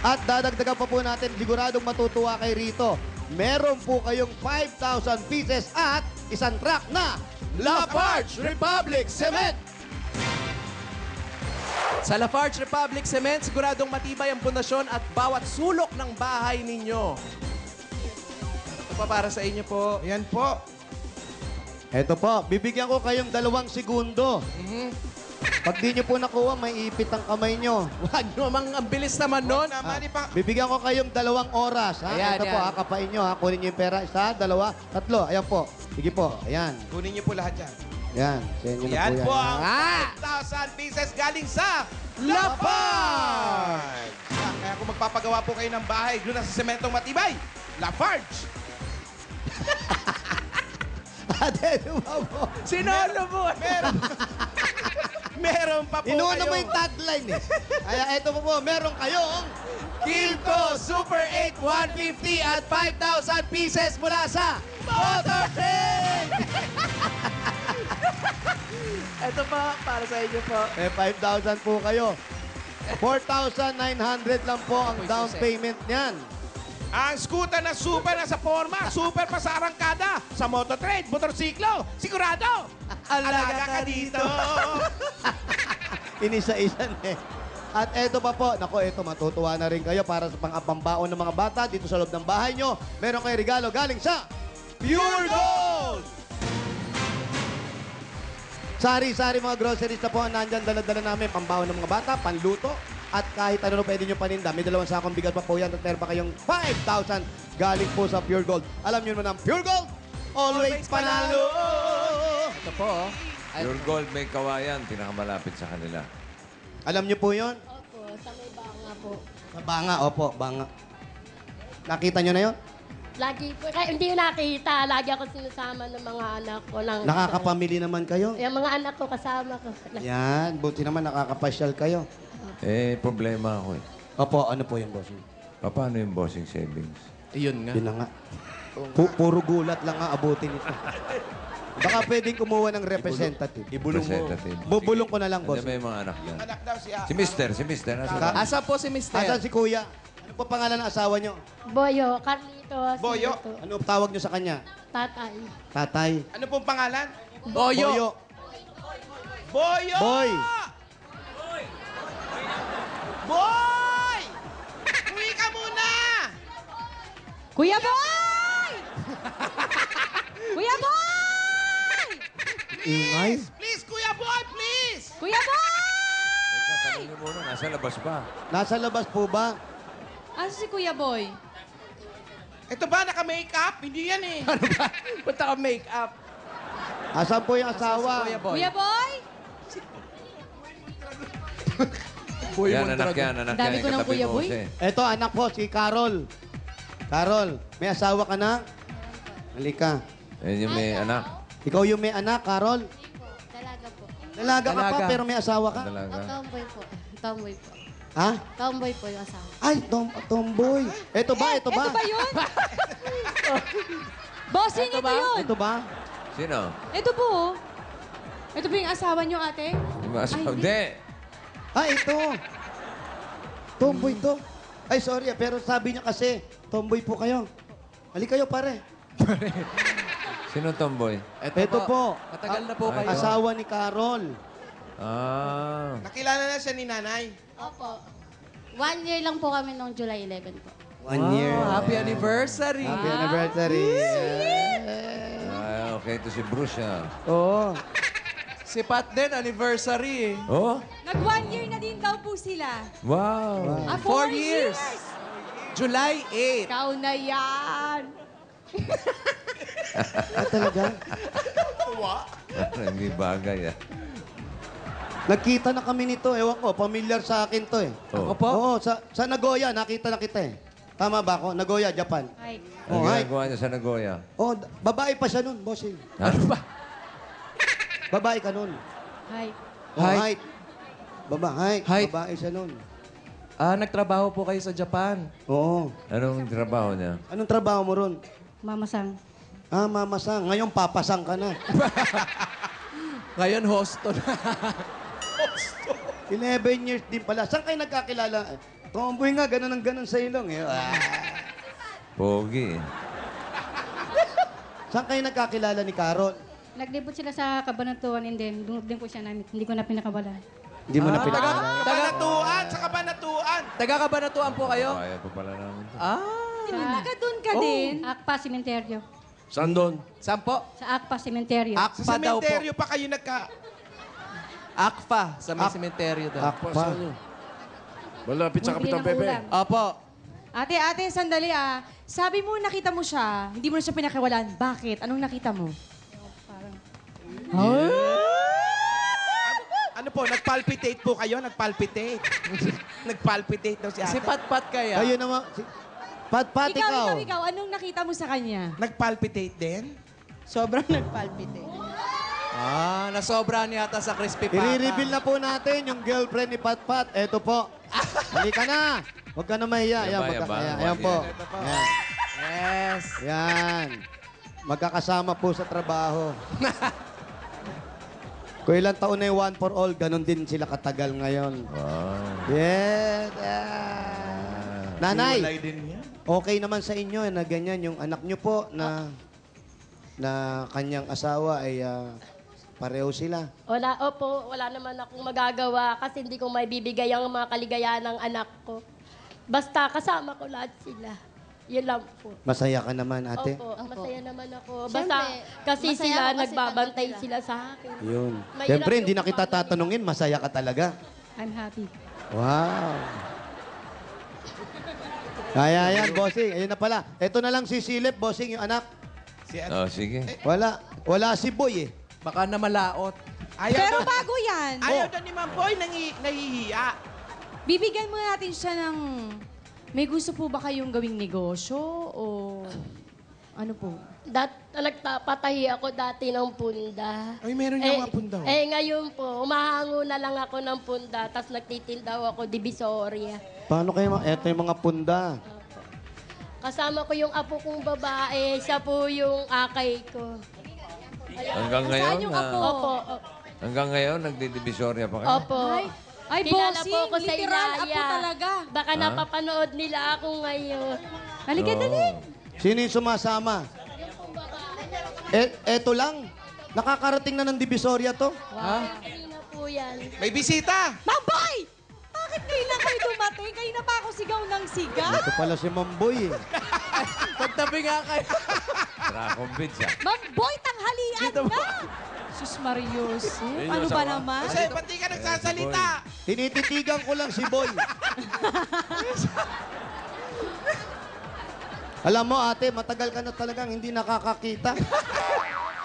G: At dadagdagan pa po natin, siguradong matutuwa kay Rito. Meron po kayong 5,000 pieces at isang truck na Lafarge Republic Cement.
H: Sa Lafarge Republic Cement, siguradong matibay ang pundasyon at bawat sulok ng bahay ninyo. Ito pa para sa inyo po.
I: Yan po.
G: Eto po, bibigyan ko kayong 2 segundo. Pag di nyo po nakuha, may ipit ang kamay nyo.
H: Wag nyo, ang bilis naman nun.
G: Bibigyan ko kayong 2 oras. Ha?
H: Ayan,
G: Ito po,
H: ayan.
G: ha, kapain nyo. Ha? Kunin nyo yung pera. 1, 2, 3. Ayan po. Sige po. Ayan.
I: Kunin niyo po lahat yan.
G: Ayan. Sa inyo na
I: Yan
G: po yan.
I: po ang
H: Ah!
I: 5,000 pieces galing sa Lafarge. Kaya kung magpapagawa po kayo ng bahay, doon na sa sementong matibay, Lafarge.
G: Ate, ba po?
H: Sinolo mo.
I: Meron pa po
G: Inuuna
I: kayo.
G: mo yung tagline eh. Kaya eto po, meron kayong
H: Kilco Super 8 150 at 5,000 pieces mula sa Motor Trade! Ito pa, para sa inyo po.
G: may 5,000 po kayo. 4,900 lang po ang down payment niyan.
I: Ang scooter na super na sa forma, super pa sa arangkada, sa mototrade, motorsiklo, sigurado. Alaga ka dito.
G: Inisa-isa eh. At eto pa po, nako, eto matutuwa na rin kayo para sa pang-apambaon ng mga bata dito sa loob ng bahay nyo. Meron kayo regalo galing sa
I: Pure Gold!
G: Sari-sari mga groceries na po ang nandyan, dala-dala namin, pambaon ng mga bata, panluto, at kahit ano na pwede nyo paninda. May 2 sakong bigas pa po yan at meron pa kayong 5,000 galing po sa Pure Gold. Alam nyo naman ang Pure Gold, always panalo!
H: Ito po, oh.
F: Pure Gold may kawayan, pinakamalapit sa kanila.
G: Alam nyo po yon?
J: Opo, sa may banga po.
G: Sa Banga, opo, Banga. Nakita nyo na yon?
J: Lagi po, kaya hindi ko nakita. Lagi ako sinasama ng mga anak ko.
G: Nakakapamili naman kayo.
J: Yung mga anak ko kasama ko.
G: Yan, buti naman nakakapasyal kayo.
F: Eh, problema ako eh.
G: Opo, ano po yung boss?
F: Paano yung bossing savings?
H: Yun nga.
G: Yun na nga. Puro gulat lang nga abutin ito. Baka pwedeng kumuha ng representative.
F: Representative.
G: Bubulong ko na lang, boss.
F: Ano may mga anak yan?
I: Anak daw siya.
F: Si Mister. Nasa
H: Asa po si Mr.
G: Asan si Kuya? Ano po pangalan ng asawa nyo?
J: Boyo, Carlitos.
I: Boyo.
J: Ito,
G: Ano tawag nyo sa kanya?
J: Tatay.
G: Tatay.
I: Ano pong pangalan?
H: Boyo.
I: Boyo!
G: Boy.
I: Boy! Uwi ka muna!
K: Kuya Boy! Kuya Boy!
G: Ingay.
I: Please, Kuya Boy, please!
K: Kuya Boy!
F: Tanong niyo muna, nasa labas ba?
G: Nasa labas po ba?
K: Asa si Kuya Boy?
I: Ito ba, naka-makeup? Hindi yan eh.
H: Ano ba? Punta ka make-up.
G: Asan po yung asawa?
H: Kuya Boy.
K: Kuya Boy?
F: Yan, anak yan.
K: Dami ko ng
F: katabi
K: Kuya
F: mo,
K: Boy.
F: Jose.
G: Eto, anak po, si Carol. Carol, may asawa ka na? Halika.
F: Yan yung may anak.
G: Ikaw yung may anak, Carol?
J: Dalaga po.
G: Dalaga ka pa,
H: Dalaga.
G: pero may asawa ka?
F: Dalaga.
J: Tomboy po. Tomboy po.
G: Ha?
J: Tomboy po yung asawa.
G: Ay, tomboy. Eto ba? Ito ba?
K: Ito ba yun? Bossing, ito yun.
G: Ito ba?
F: Sino?
K: Ito po. oh. Ito ba yung asawa niyo, ate?
F: Yung asawa.
K: Ay,
F: Hindi.
G: Ah, ito. Tomboy to. Ay, sorry, pero sabi niya kasi, tomboy po kayo. Halika kayo, pare.
F: Sino tomboy?
G: Ito po.
H: Matagal na po kayo.
G: Asawa ni Carol.
F: Ah.
I: Nakilala na siya ni nanay.
J: Opo. 1 year lang po kami noong July 11 po.
G: 1 year.
H: Happy anniversary.
G: Happy anniversary.
F: Ah, okay, ito si Bruce ah.
G: Oo.
H: Si Pat din, anniversary eh.
F: Oh?
K: Nag-1 year na din daw po sila.
F: Wow.
H: 4 years. July 8.
K: Ikaw na yan.
G: Ah, talaga?
F: Hindi bagay ah.
G: Nagkita na kami nito. Ewan ko, familiar sa akin to eh.
F: Oh.
H: Ako po?
G: Oo, sa Nagoya, nakita na kita eh. Tama ba ako? Nagoya, Japan.
K: Ay.
F: Ano
G: Oh, hi.
F: ginagawa niya sa Nagoya?
G: Oh, babae pa siya nun, bossing.
F: Ano ba?
G: Babae ka nun.
K: Hi.
G: Oh,
H: Hi.
G: height. Height.
H: Height.
G: Babae siya nun.
H: Nagtrabaho po kayo sa Japan.
G: Oo.
F: Anong trabaho niya?
G: Anong trabaho mo ron?
K: Mamasang.
G: Mamasang. Ngayon, papasang ka na.
H: Ngayon, hosto na.
G: 11 years din pala. Saan kayo nagkakilala? Tomboy nga, ganun ang ganun sa ilong. Eh.
F: Pogi.
G: Saan kayo nagkakilala ni Carol?
K: Naglibot sila sa Kabanatuan and then doon din po siya namin. Hindi ko na pinakawalan.
G: Hindi mo na pinakilala.
I: Kabanatuan sa Kabanatuan.
H: Taga-Kabanatuan po kayo?
F: Kaya pa pala namin to.
K: Taga doon ka din? Akpa Cementerio.
E: Saan doon?
H: Saan po?
K: Sa Akpa Cementerio.
I: Sa
H: Akpa daw po.
I: sementeryo pa kayo
H: Akpa, sa may sementeryo daw.
G: Akpa.
E: Saan yun? Malapit sa
K: Bumibili
E: Kapitan
K: ng
E: Pepe.
K: ulam.
H: Opo.
L: Ate, sandali Sabi mo nakita mo siya, hindi mo na siya pinakawalan. Bakit? Anong nakita mo?
I: Ano po, nagpalpitate po kayo? Nagpalpitate. Nagpalpitate daw si ate.
H: Si Patpat kaya?
G: Kayo naman. Pat, ikaw.
L: Ikaw, anong nakita mo sa kanya?
I: Nagpalpitate din?
L: Sobrang nagpalpitate.
H: Nasobra yata sa crispy pata.
G: I-reveal na po natin yung girlfriend ni Patpat. Eto po. Halika na. Huwag ka na mahiya. Ayan, ayan po. Ayan.
H: Yes.
G: Yan. Magkakasama po sa trabaho. Kung ilang taon na yung one for all, ganun din sila katagal ngayon.
F: Wow.
G: Yes. Nanay,
I: Kulay din yan.
G: okay naman sa inyo na ganyan yung anak nyo po na kanyang asawa ay pareho sila.
J: Wala naman akong magagawa kasi hindi ko may bibigay ang mga kaligayahan ng anak ko. Basta kasama ko lahat sila. Yun lang po.
G: Masaya ka naman, ate?
J: Opo, masaya naman ako.
K: Siyempre,
J: Basta kasi
K: masaya
J: sila
K: ako kasi
J: nagbabantay
K: nandun
J: sila sa akin.
G: Yun.
J: Mahirap
G: Siyempre, hindi
J: yung
G: na kita
J: pamangkin.
G: tatanungin, masaya ka talaga.
K: I'm happy.
G: Wow. Kaya yan, bossing. Ayun na pala. Ito na lang si Silip, bossing, yung anak.
F: Sige.
G: Wala si Boy eh.
H: Baka na malaot.
L: Pero bago yan,
I: Ayaw daw ni Ma'am Boy, nahihiya.
L: bibigyan mo natin siya ng... May gusto po ba kayong gawing negosyo o ano po?
J: Nagpatahi ako dati ng punda.
I: Ay, meron niya mga punda.
J: Ngayon po, umahango na lang ako ng punda, tapos nagtitindaw ako Divisoria.
G: Paano kayo? Ito yung mga punda.
J: Kasama ko yung apo kong babae, siya po yung akay ko.
F: Hanggang ngayon,
L: Saan yung apo?
J: Opo.
F: hanggang ngayon, nagdidivisorya pa kayo?
J: Opo.
L: Ay,
J: Kilala
L: bossing,
J: po ako sa
L: literal apo
J: Ilaya.
L: talaga.
J: Baka napapanood nila ako ngayon.
L: Halika, dali.
G: Sino yung sumasama? Eto lang. Nakakarating na ng Divisoria to.
J: Kanina po yan.
I: May bisita!
L: Mamboy! Bakit ngayon lang kayo dumating? Kayo na pa ako sigaw ng sigaw?
G: Ito pala si Mamboy eh.
H: Pagtabi nga kayo.
F: Draconbit siya.
L: Mamboy, tanghalian na! Sus Marios, ano ba naman?
I: Kasi pati ka nagsasalita.
G: Tinititigan ko lang si Boy. Alam mo ate, matagal ka na talagang hindi nakakakita.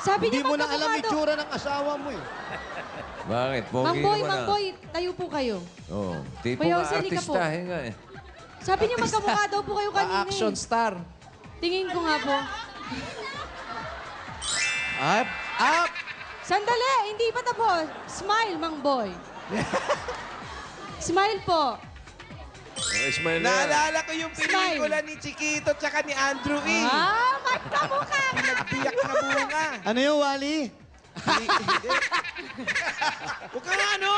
L: Sabi
G: Hindi
L: niya
G: mo na alam
L: magkamukha daw.
G: itsura ng asawa mo eh.
F: Bakit? Pogi
L: Mamboy,
F: naman
L: Mamboy, tayo po kayo.
F: Oh, tipo
L: Kuya
F: nga
L: Jose, halika po.
F: artistahin nga eh.
L: Sabi niya magkamukha daw po kayo kanina
H: Action
L: eh.
H: star.
L: Tingin ko nga po.
H: Up! Up!
L: Sandali, hindi pa tapos. Smile, Mang Boy. Smile po.
E: Ismail na yan.
I: Naalala ko yung pelikula ni Chiquito tsaka ni Andrew E.
L: Magkamukha ka.
I: Nagbiyak na bunga.
G: Ano yung Wally?
I: Huwag ka nga ano.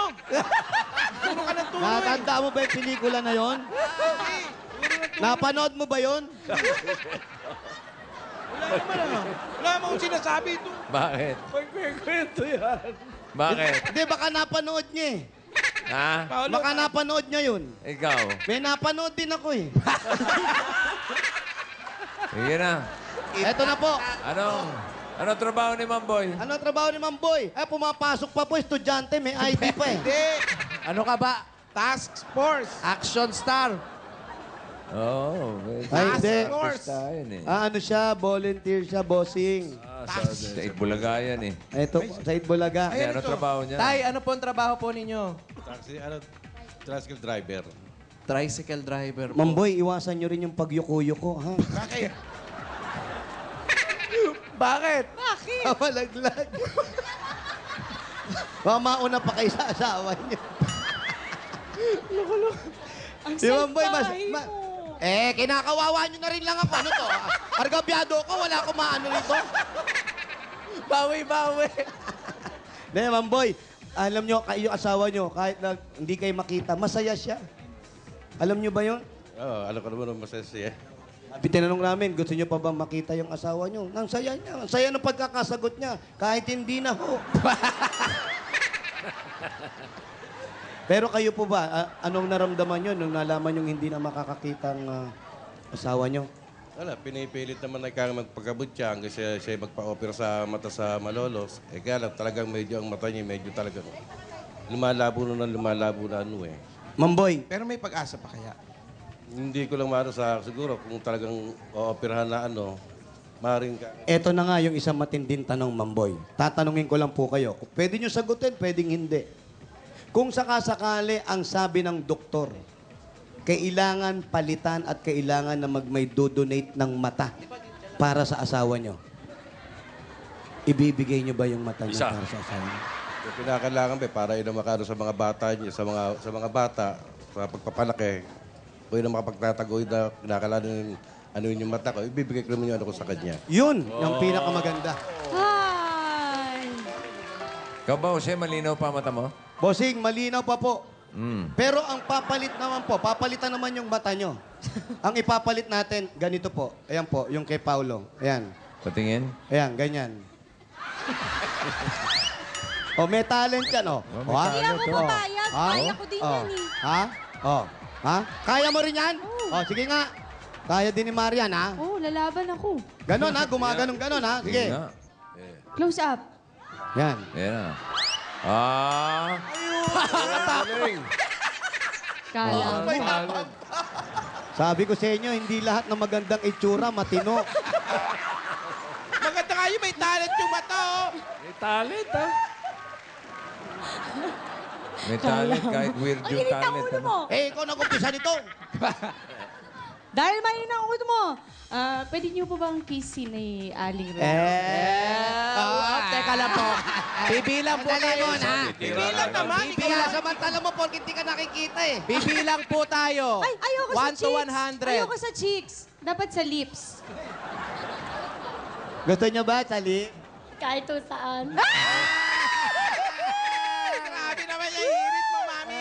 I: Puro ka ng tuloy.
G: Natanda mo ba yung pelikula na yon? Napanood mo ba yon?
I: Wala naman ano. Wala mo sinasabi ito.
F: Bakit?
E: Kwento yan.
F: Bakit?
G: Hindi, baka napanood niya eh.
F: Ha?
G: Baka napanood niya yun.
F: Ikaw?
G: May napanood din ako eh.
F: Sige na.
G: Eto na po.
F: Ano trabaho ni Mamboy?
G: Ano ang trabaho ni Mamboy? Pumapasok pa po, estudyante, may ID pa eh.
I: Hindi.
H: Ano ka ba?
I: Task Force.
H: Action star.
F: Oo.
G: Ay, hindi.
F: Artista yun eh.
G: Ano siya, volunteer siya, bossing.
F: Sa Itbulaga yan eh.
G: Eto, sa Itbulaga.
F: Kaya ano trabaho niya?
H: Tay, ano po ang trabaho po ninyo?
M: Tricycle driver.
H: Tricycle driver po.
G: Mamboy, iwasan nyo rin yung pagyuko-yuko, ha?
I: Bakit?
H: Bakit?
L: Bakit?
G: Malaglag. Baka mauna pa kayo sa asawa niyo.
K: Ang
G: Di ba, boy,
K: salbahe
G: mas-
K: mo.
G: Kinakawawa nyo na rin lang ako. Ano to? Argabyado ko, wala akong maano rito.
H: Bawi.
G: Hindi, Mamboy, alam nyo, kayo asawa nyo, kahit na hindi kayo makita, masaya siya. Alam nyo ba yun?
M: Oo, alam ko naman ang masaya siya.
G: Tinanong namin, gusto nyo pa ba makita yung asawa nyo? Ang saya niya. Ang saya ng pagkakasagot niya. Kahit hindi na ho. Pero kayo po ba, anong naramdaman nyo nung nalaman yung hindi na makakakita ang asawa nyo?
M: Wala, pinipilit naman na kang magpagkabutyang kasi siya magpa-opera sa mata sa Malolos. Kaya lang, talagang medyo ang mata niya, medyo talagang lumalabo na ano eh.
G: Mamboy.
I: Pero may pag-asa pa kaya?
M: Hindi ko lang maano sa siguro kung talagang ooperahan na ano, maaaring ka.
G: Eto na nga yung isang matinding tanong, Mamboy. Tatanungin ko lang po kayo. Pwede nyo sagutin, pwedeng hindi. Kung sakasakali ang sabi ng doktor, kailangan palitan at kailangan na may donate ng mata para sa asawa nyo. Ibibigay nyo ba yung mata nyo para sa asawa nyo?
M: Yung kinakailangan ba, para yun ang makano sa mga bata niya, sa mga bata, sa pagpapalaki, o yun ang makapagtatagoy na kinakailangan ano yung mata ko, ibibigay ko naman yung ano ko sa kanya.
G: Yun, yung pinakamaganda.
K: Hi!
F: Ikaw ba, Jose, malinaw pa mata mo?
G: Bossing, malinaw pa po.
F: Mm.
G: Pero ang papalitan naman yung mata nyo. Ang ipapalit natin, ganito po. Ayan po, yung kay Paulo. Ayan.
F: Patingin?
G: Ayan, ganyan. May talent yan, oh.
K: Hindi ako papayag. Kaya ko din yan eh.
G: Ha? Kaya mo rin yan? Sige nga. Kaya din ni Marian, ha?
K: Lalaban ako.
G: Ganon, ha? Gumaganon, ha? Sige.
F: nga.
K: Close up.
G: Yan.
F: Ayan na.
K: Kala mo.
G: Sabi ko sa inyo, hindi lahat ng magandang itsura, matino.
I: Maganda kayo, may talent yung mata, oh.
B: May talent, ha?
F: May talent, kahit weird
K: Ang
F: yung
K: init ang
F: talent.
K: ulo mo.
G: Ikaw nag-umpisa nito.
K: Dahil mainit ang ulo mo, pwede niyo po bang kissin ni Aling Ro?
H: Teka lang po. Bibilang po tayo.
I: Bibilang naman.
G: Kaya samantala mo, porque hindi ka nakikita eh.
H: Bibilang po tayo.
K: Ay, ayoko sa
H: 1 to
K: cheeks.
H: 100.
K: Ayoko sa cheeks. Dapat sa lips.
G: Gusto nyo ba, Sali?
J: Kahit kung saan.
I: Grabe naman yung hirit mo, mami.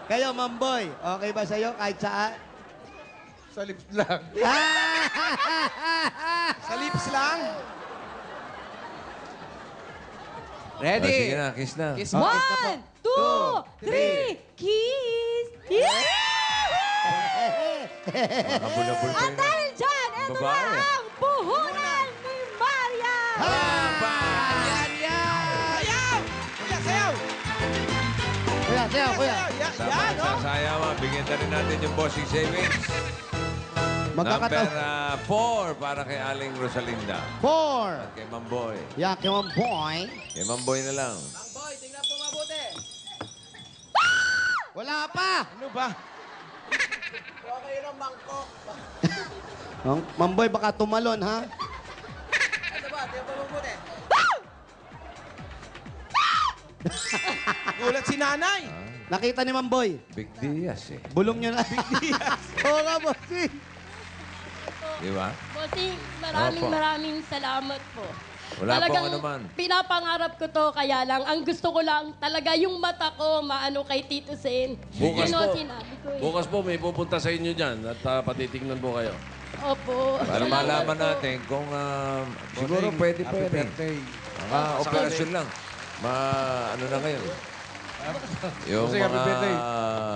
G: Kayo, Mamboy, okay ba sa'yo kahit saan?
M: Sa lips lang.
I: Sa lips lang.
H: Ready?
F: Sige na, kiss na.
H: Kiss
K: 1,
H: mo.
K: 2, 3, kiss! Yeah!
F: Makabulabul pa
K: At
F: yun.
K: dahil dyan, eto na
F: Babae.
K: ang puhunan ni Maria!
I: Sayaw! Kuya, sayaw!
G: Kuya, sayaw, kuya.
I: Yan, oh.
F: Sa sayaw, bigyan na rin natin yung bossing savings. Number
G: Magkakataon.
F: 4 para kay Aling Rosalinda.
G: 4.
F: Kay Mamboy.
G: Yeah, kay Mamboy.
F: Kay Mamboy na lang.
H: Boy, tingnan po mabuti.
G: Wala pa.
I: Ano ba?
H: Okay ng mangkok.
G: Mamboy, baka tumalon, ha?
H: Ano ba? Tingnan po mabuti.
I: Gulat si nanay.
G: Nakita ni Mamboy.
F: Big Diaz eh.
G: Bulong nyo na. Oo nga, bossing.
F: Di ba?
J: Bossing,
F: Opo.
J: maraming salamat po.
F: Wala
J: Talagang
F: pong anuman.
J: pinapangarap ko to, kaya lang, ang gusto ko lang talaga yung mata ko maano kay Tito Sen.
E: Bukas
J: Yun ang
E: po.
J: sinabi ko eh.
E: Bukas po, may pupunta sa inyo dyan at patitignan po kayo.
J: Opo.
F: Para
J: Salamat
F: malaman
J: po.
F: natin kung siguro pwede. Operasyon lang. Ano na ngayon? Yung mga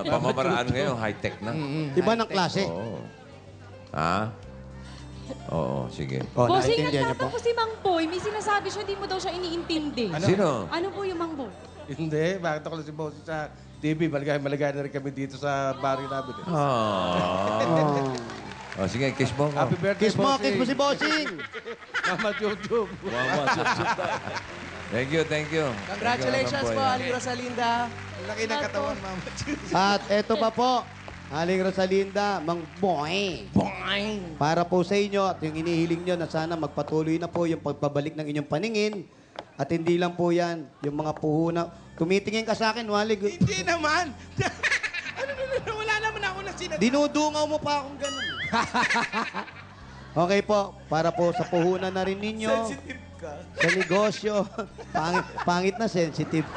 F: pamamaraan ngayon, high-tech na.
G: Iba ng klase.
F: Oo. Ha? Oo, sige.
K: Bossing,
G: naiintindihan niyo po?
K: nagtatampo si Mang Boy. May sinasabi siya, di mo daw siya iniintindi.
F: Sino?
K: Ano po yung Mang Boy?
M: Hindi, bakit ako lang si Boss sa TV? Maligay na rin kami dito sa barrio namin. Eh.
F: Oh, sige, kiss mo.
M: Happy birthday,
G: Kiss mo si Bossing.
M: Mama YouTube.
F: Thank you, thank you.
H: Congratulations po, Aling Rosalinda.
I: Laki ng katawan, mama.
G: At eto pa po, Aling Rosalinda, Mang Boy.
I: Boing!
G: Para po sa inyo at yung inihiling nyo na sana magpatuloy na po yung pagpabalik ng inyong paningin. At hindi lang po yan, yung mga puhunan. Tumitingin ka sa akin, Walig.
I: Hindi naman. Wala naman
G: Dinudungaw mo pa akong ganun. Okay po, para po sa puhunan na rin ninyo.
D: Sensitive ka.
G: Sa negosyo. Pangit na sensitive.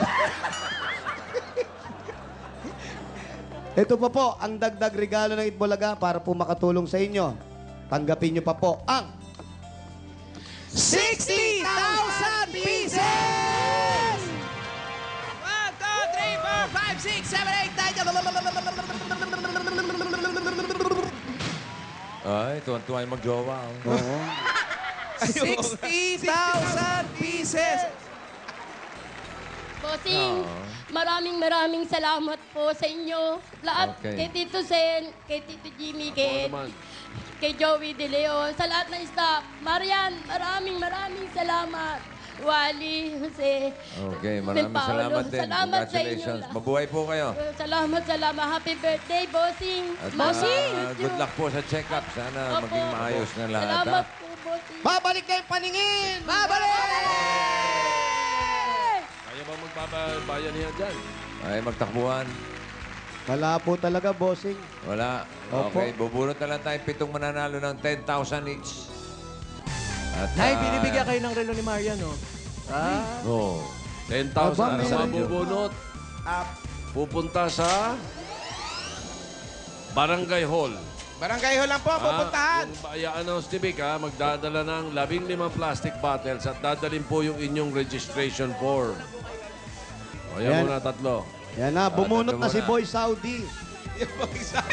G: Ito pa po, ang dagdag regalo ng Itbulaga para po makatulong sa inyo. Tanggapin nyo pa po ang
H: 60,000 pieces! 1, 2, 3, 4, 5, 6, 7, 8, 9,
F: Ay, tuwan-tuwa yung magjowa.
G: Oo.
H: 60,000 pieces!
J: Bossing, maraming salamat po sa inyo. Lahat,
F: Okay.
J: kay Tito Sen, kay Tito Jimmy, kay Joey De Leon, sa lahat ng staff. Marian, maraming salamat. Wally, Jose.
F: Okay,
J: Del
F: maraming
J: Paolo,
F: salamat din.
J: salamat sa inyo
F: Congratulations.
J: lahat.
F: Mabuhay po kayo.
J: Salamat. Happy birthday, Bossing.
F: At
J: Bossing!
F: good luck po sa check-up. Sana
J: Opo.
F: maging maayos na lahat.
J: Salamat
F: ha?
J: po, Bossing.
G: Babalik na yung paningin!
E: Kaya ba magbabayan niya dyan?
F: Ay, magtakbuhan.
G: Wala po talaga, bossing.
F: Wala.
G: Opo.
F: Okay, bubunot na lang tayo 7 mananalo ng 10,000 each. At,
H: Nay, binibigyan kayo ng relo ni Marian, no?
F: Oh.
E: 10,000
G: Aba,
E: ang
G: meron
E: mabubunot. Pupunta sa Barangay Hall.
I: Barangay Hall lang po, pupuntahan.
E: I-announce ni Vic, magdadala ng 15 plastic bottles at dadalhin po yung inyong registration form. O, yan
G: Yan.
E: muna, 3.
G: Yan na, bumunot
F: tatlo
G: na si
F: muna.
G: Boy Saudi.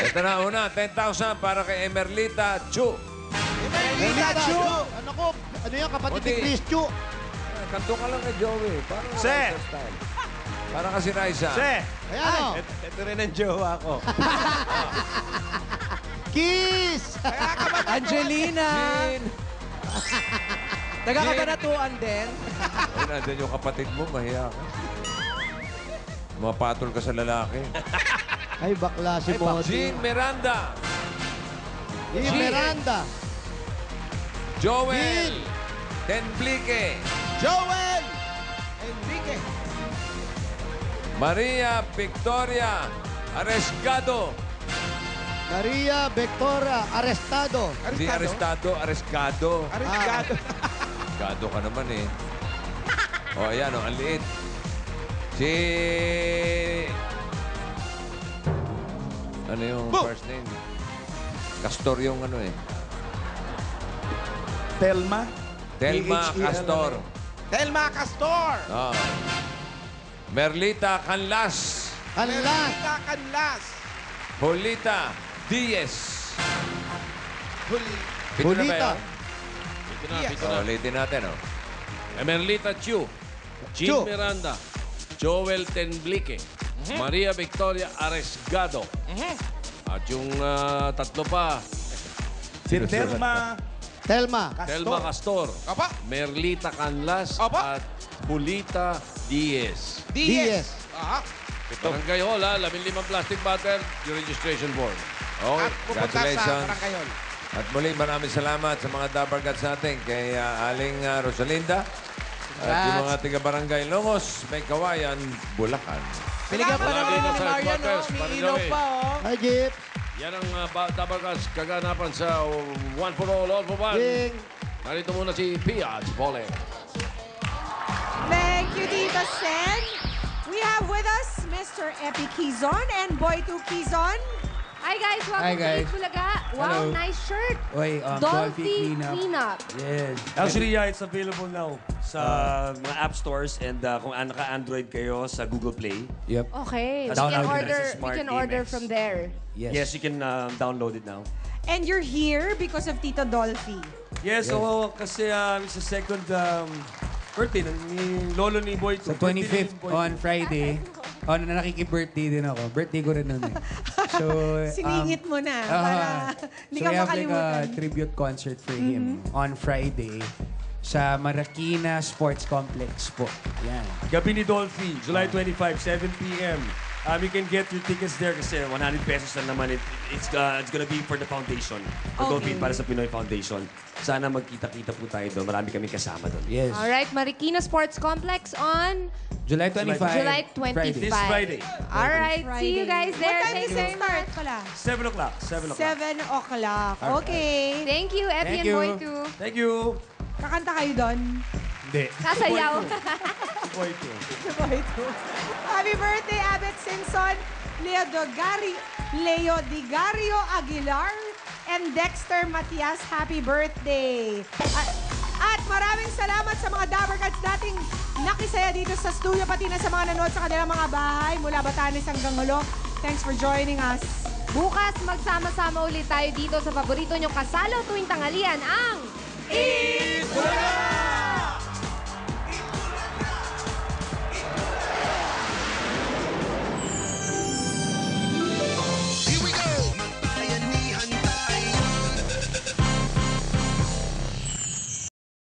F: Ito na, una, 10,000 para kay Emerlita Chu.
G: Emerlita Chu! Ano ko? Ano yan, kapatid ni
F: Puti.
G: Chris Chu?
F: Kanto ka lang kay Joey. Para
C: Se!
F: Para kasi Raisa.
G: Ayan o.
C: Ito rin ang jowa ko.
G: Kiss!
H: Angelina! Taga-kabanatuan din.
F: Ay, nandyan yung kapatid mo, mahiya ka. Mapatol ka sa lalaki.
G: Ay, bakla si
F: Jean
G: Bossing.
F: Miranda.
G: Jean Miranda.
F: Joel. Tenblique.
I: Joel! Enrique.
F: Maria Victoria Arescado.
G: Maria Victoria Arestado.
F: Hindi arestado, Arescado.
I: Arriesgado.
F: Gado ka naman eh. O, ayan o, ang liit. Si... Ano yung first name? Castor yung ano eh.
D: Telma.
F: Telma
D: THELMA.
F: Castor.
I: Telma Castor.
F: Oh. Merlita Canlas.
G: Kanlas.
I: Merlita Canlas.
F: Julita Diez. Pito na ba
G: Julita.
F: yun?
E: Ito na,
I: Yes.
E: ito na.
F: Ulitin natin, oh.
E: Emerlita Chu.
G: Chu.
E: Jean Miranda. Joel Tenblique. Maria Victoria Aresgado. At yung 3 pa,
D: Si Telma.
G: Telma.
E: Telma Castor.
I: Opo.
E: Merlita Canlas.
I: Opo.
E: At Julita Diez.
G: Diez.
I: Aha.
E: Barangay Hall, 15 plastic bottle, yung registration form.
F: Oh,
I: At pupunta sa
F: congratulations.
I: Barangay Hall.
F: At muli, maraming salamat sa mga Dabargats natin. Kay Aling Rosalinda. At yung mga tiga-barangay Longos, May Kawayan, Bulacan.
H: Binigyan pa
E: Salamat
H: namin
E: din
H: ni
E: sa
H: Marian, no?
E: supporters,
H: May
E: Barangay.
H: ilaw pa, oh.
G: Hi, Jeep.
E: Yan ang Dabargas kaganapan sa One for All for One.
G: Ding.
E: Narito muna si Pia Bole.
N: Thank you, Tita Sen. We have with us Mr. Epi Quizon and Boy 2 Quizon.
K: Hi guys, welcome to Itbulaga. Wow, nice shirt. Dolphy Cleanup.
O: Yes. Actually, yeah, it's available now sa mga app stores and kung naka-Android kayo sa Google Play.
P: Yep.
K: Okay, we
O: Download
K: can
O: it as a
K: order,
O: smart DMX.
K: from there.
O: Yes, you can download it now.
N: And you're here because of Tito Dolphy.
O: Yes, so kasi it's the second birthday ni lolo ni Boy.
P: Sa 25th on Friday, na nakiki-birthday din ako. Birthday ko rin nun eh. So,
N: Siningit mo na para hindi
P: so
N: ka
P: we have like
N: makalimutan.
P: a tribute concert for him on Friday sa Marikina Sports Complex po. Yan.
O: Gabi ni Dolphy, July 25, 7 p.m. You can get your tickets there kasi 100 pesos lang naman. It's gonna be for the foundation. For Go-Feed para sa Pinoy Foundation. Sana magkita-kita po tayo doon. Marami kami kasama doon.
P: Yes.
Q: Alright, Marikina Sports Complex on
P: July 25.
Q: July 25.
O: This Friday.
Q: Alright, see you guys there.
N: What time
Q: Thank
N: is
Q: you
N: it
Q: very
N: start
Q: much.
N: pala?
O: 7 o'clock. 7 o'clock.
N: 7 o'clock. Okay.
Q: Thank you, Epi and
P: Thank you.
Q: Boy too.
O: Thank you.
N: Kakanta kayo doon?
P: Hindi.
Q: Sasayaw.
N: Boy too. Happy birthday, Abet Simpson, Leo Digario Aguilar, and Dexter Matias. Happy birthday. At maraming salamat sa mga Dabber Cats nating nakisaya dito sa studio, pati na sa mga nanood sa kanilang mga bahay mula Batanes hanggang Hulo. Thanks for joining us.
Q: Bukas, magsama-sama ulit tayo dito sa paborito nyong kasalo tuwing tanghalian, ang
I: Eat Bulaga!